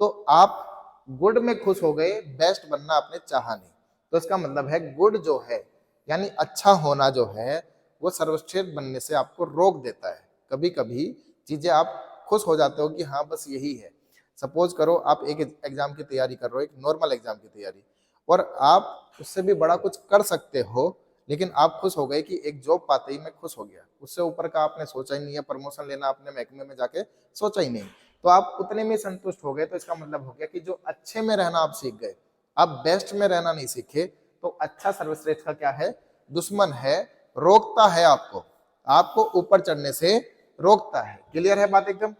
तो आप गुड में खुश हो गए, बेस्ट बनना आपने चाहा नहीं। तो इसका मतलब है गुड जो है, यानी अच्छा होना जो है, वो सर्वश्रेष्ठ बनने से आपको रोक देता है। कभी कभी चीजें आप खुश हो जाते हो कि हाँ बस यही है। सपोज करो आप एक एग्जाम की तैयारी कर रहे हो, एक नॉर्मल एग्जाम की तैयारी, और आप उससे भी बड़ा कुछ कर सकते हो, लेकिन आप खुश हो गए कि एक जॉब पाते ही मैं खुश हो गया, उससे ऊपर का आपने सोचा ही नहीं है, प्रमोशन लेना आपने महकमे में जाके सोचा ही नहीं, तो आप उतने में संतुष्ट हो गए। तो इसका मतलब हो गया कि जो अच्छे में रहना आप सीख गए, आप बेस्ट में रहना नहीं सीखे। तो अच्छा सर्वश्रेष्ठ का क्या है, दुश्मन है, रोकता है आपको, आपको ऊपर चढ़ने से रोकता है। क्लियर है बात एकदम।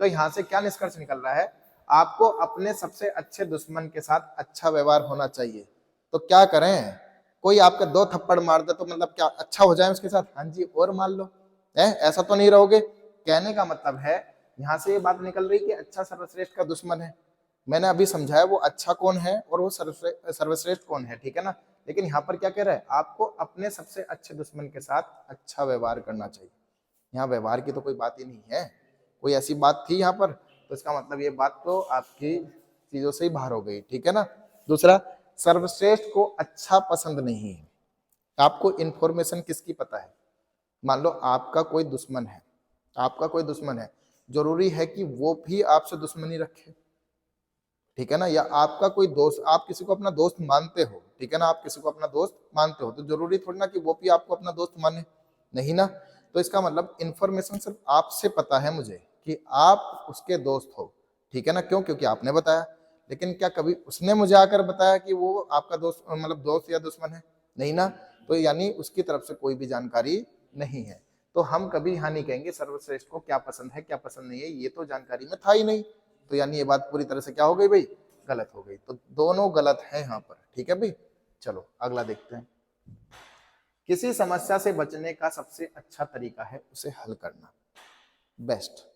तो यहां से क्या निष्कर्ष निकल रहा है, आपको अपने सबसे अच्छे दुश्मन के साथ अच्छा व्यवहार होना चाहिए। तो क्या करें, कोई आपका 2 थप्पड़ मार दे तो मतलब क्या अच्छा हो जाए उसके साथ, हाँ जी और मार लो, है, ऐसा तो नहीं रहोगे। कहने का मतलब है यहां से ये बात निकल रही कि अच्छा सर्वश्रेष्ठ का दुश्मन है। मैंने अभी समझाया वो अच्छा कौन है और वो सर्वश्रेष्ठ कौन है, ठीक है ना। लेकिन यहाँ पर क्या कह रहा है, आपको अपने सबसे अच्छे दुश्मन के साथ अच्छा व्यवहार करना चाहिए। यहाँ व्यवहार की तो कोई बात ही नहीं है, कोई ऐसी बात थी यहाँ पर, तो इसका मतलब ये बात तो आपकी चीजों से ही बाहर हो गई, ठीक है ना। दूसरा, सर्वश्रेष्ठ को अच्छा पसंद नहीं है। आपको इंफॉर्मेशन किसकी पता है, मान लो आपका कोई दुश्मन है, आपका कोई दुश्मन है, जरूरी है कि वो भी आपसे दुश्मनी रखे, ठीक है ना। या आपका कोई दोस्त, आप किसी को अपना दोस्त मानते हो, ठीक है ना, आप किसी को अपना दोस्त मानते हो, तो जरूरी थोड़ी ना कि वो भी आपको अपना दोस्त माने, नहीं ना। तो इसका मतलब इंफॉर्मेशन सिर्फ आपसे पता है मुझे कि आप उसके दोस्त हो, ठीक है ना, क्यों, क्योंकि आपने बताया। लेकिन क्या कभी उसने मुझे आकर बताया कि वो आपका दोस्त मतलब दोस्त या दुश्मन है, नहीं ना। तो यानी उसकी तरफ से कोई भी जानकारी नहीं है। तो हम कभी यहाँ नहीं कहेंगे सर्वश्रेष्ठ को क्या पसंद है क्या पसंद नहीं है, ये तो जानकारी में था ही नहीं। तो यानी ये बात पूरी तरह से क्या हो गई भाई, गलत हो गई। तो दोनों गलत है यहाँ पर, ठीक है भाई। चलो अगला देखते हैं। किसी समस्या से बचने का सबसे अच्छा तरीका है उसे हल करना। बेस्ट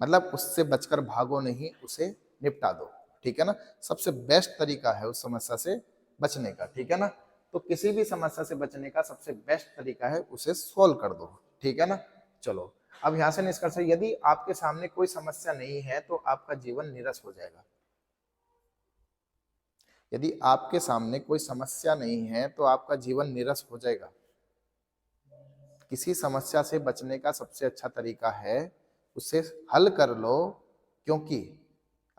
मतलब उससे बचकर भागो नहीं, उसे निपटा दो, ठीक है ना। सबसे बेस्ट तरीका है उस समस्या से बचने का, ठीक है ना। तो किसी भी समस्या से बचने का सबसे बेस्ट तरीका है उसे सोल्व कर दो, ठीक है ना। चलो अब यहां से निष्कर्ष है, यदि आपके सामने कोई समस्या नहीं है तो आपका जीवन नीरस हो जाएगा। यदि आपके सामने कोई समस्या नहीं है तो आपका जीवन नीरस हो जाएगा। किसी समस्या से बचने का सबसे अच्छा तरीका है उसे हल कर लो, क्योंकि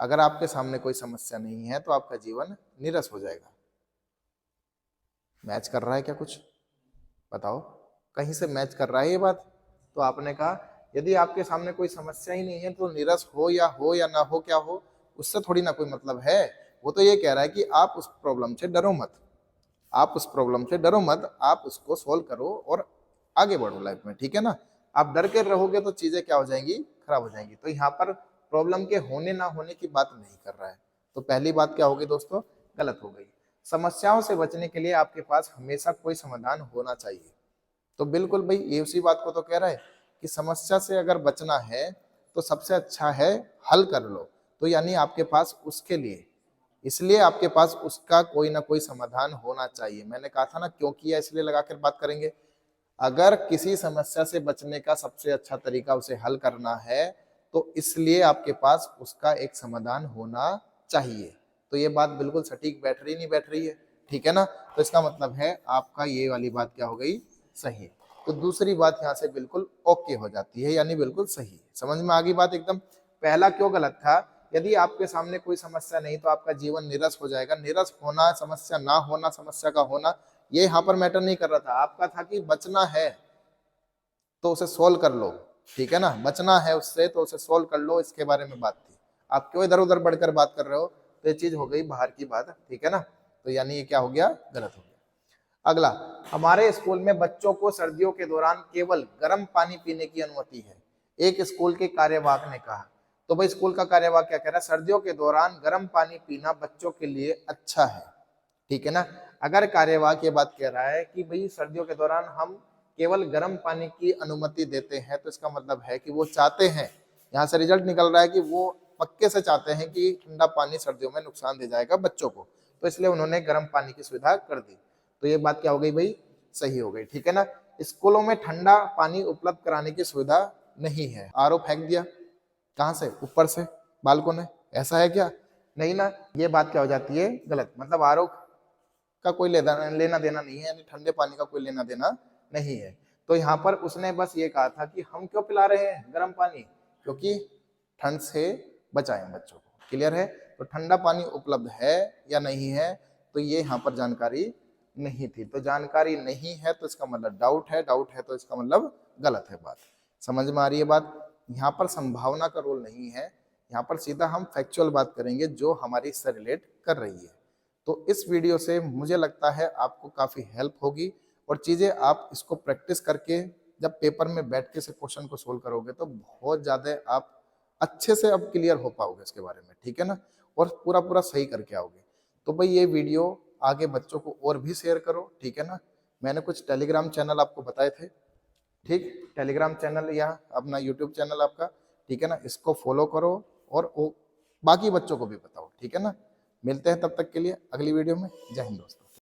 अगर आपके सामने कोई समस्या नहीं है तो आपका जीवन नीरस हो जाएगा। मैच कर रहा है क्या कुछ, बताओ, कहीं से मैच कर रहा है ये बात। तो आपने कहा यदि आपके सामने कोई समस्या ही नहीं है तो नीरस हो या ना हो, क्या हो, उससे थोड़ी ना कोई मतलब है। वो तो ये कह रहा है कि आप उस प्रॉब्लम से डरो मत, आप उस प्रॉब्लम से डरो मत, आप उसको सोल्व करो और आगे बढ़ो लाइफ में, ठीक है ना। आप डर के रहोगे तो चीजें क्या हो जाएंगी, खराब हो जाएंगी। तो यहाँ पर प्रॉब्लम के होने ना होने की बात नहीं कर रहा है। तो पहली बात क्या होगी दोस्तों, गलत हो गई। समस्याओं से बचने के लिए आपके पास हमेशा कोई समाधान होना चाहिए। तो बिल्कुल भाई ये उसी बात को तो कह रहा है कि समस्या से अगर बचना है तो सबसे अच्छा है हल कर लो। तो यानी आपके पास उसके लिए, इसलिए आपके पास उसका कोई ना कोई समाधान होना चाहिए। मैंने कहा था ना क्यों किया, इसलिए लगाकर बात करेंगे। अगर किसी समस्या से बचने का सबसे अच्छा तरीका उसे हल करना है तो इसलिए आपके पास उसका एक समाधान होना चाहिए। तो ये बात बिल्कुल सटीक बैठ रही नहीं बैठ रही है, ठीक है ना। तो इसका मतलब है आपका ये वाली बात क्या हो गई, सही। तो दूसरी बात यहाँ से बिल्कुल ओके हो जाती है, यानी बिल्कुल सही। समझ में आ गई बात एकदम। पहला क्यों गलत था, यदि आपके सामने कोई समस्या नहीं तो आपका जीवन नीरस हो जाएगा। नीरस होना, समस्या ना होना, समस्या का होना, ये यहाँ पर मैटर नहीं कर रहा था। आपका था कि बचना है तो उसे सोल्व कर लो, ठीक है ना। बचना है उससे तो उसे सोल्व कर लो, इसके बारे में बात थी। आप क्यों इधर उधर बढ़कर बात कर रहे हो, तो ये चीज हो गई बाहर की बात, ठीक है ना। तो यानी ये क्या हो गया, गलत हो गया। अगला, हमारे स्कूल में बच्चों को सर्दियों के दौरान केवल गर्म पानी पीने की अनुमति है, एक स्कूल के कार्यवाहक ने कहा। तो भाई स्कूल का कार्यवाहक क्या कह रहा है, सर्दियों के दौरान गर्म पानी पीना बच्चों के लिए अच्छा है, ठीक है ना। अगर कार्यवाहक ये बात कह रहा है कि भाई सर्दियों के दौरान हम केवल गर्म पानी की अनुमति देते हैं, तो इसका मतलब है कि वो चाहते हैं, यहाँ से रिजल्ट निकल रहा है कि वो पक्के से चाहते हैं कि ठंडा पानी सर्दियों में नुकसान दे जाएगा बच्चों को, तो इसलिए उन्होंने गर्म पानी की सुविधा कर दी। तो ये बात क्या हो गई भाई, सही हो गई, ठीक है ना। स्कूलों में ठंडा पानी उपलब्ध कराने की सुविधा नहीं है। आरओ फेंक दिया कहाँ से, ऊपर से बालकों ने, ऐसा है क्या, नहीं ना। ये बात क्या हो जाती है, गलत। मतलब आरओ का कोई लेना देना नहीं है, यानी ठंडे पानी का कोई लेना देना नहीं है। तो यहाँ पर उसने बस ये कहा था कि हम क्यों पिला रहे हैं गर्म पानी, क्योंकि ठंड से बचाएं बच्चों को। क्लियर है। तो ठंडा पानी उपलब्ध है या नहीं है, तो ये यहाँ पर जानकारी नहीं थी। तो जानकारी नहीं है तो इसका मतलब डाउट है, डाउट है तो इसका मतलब गलत है। बात समझ में आ रही है बात। यहाँ पर संभावना का रोल नहीं है, यहाँ पर सीधा हम फैक्चुअल बात करेंगे जो हमारी इससे रिलेट कर रही है। तो इस वीडियो से मुझे लगता है आपको काफ़ी हेल्प होगी, और चीज़ें आप इसको प्रैक्टिस करके जब पेपर में बैठ के से क्वेश्चन को सोल्व करोगे तो बहुत ज़्यादा आप अच्छे से अब क्लियर हो पाओगे इसके बारे में, ठीक है ना। और पूरा पूरा सही करके आओगे। तो भाई ये वीडियो आगे बच्चों को और भी शेयर करो, ठीक है ना। मैंने कुछ टेलीग्राम चैनल आपको बताए थे, ठीक, टेलीग्राम चैनल या अपना यूट्यूब चैनल आपका, ठीक है ना, इसको फॉलो करो और वो बाकी बच्चों को भी बताओ, ठीक है ना। मिलते हैं तब तक के लिए अगली वीडियो में। जय हिंद दोस्तों।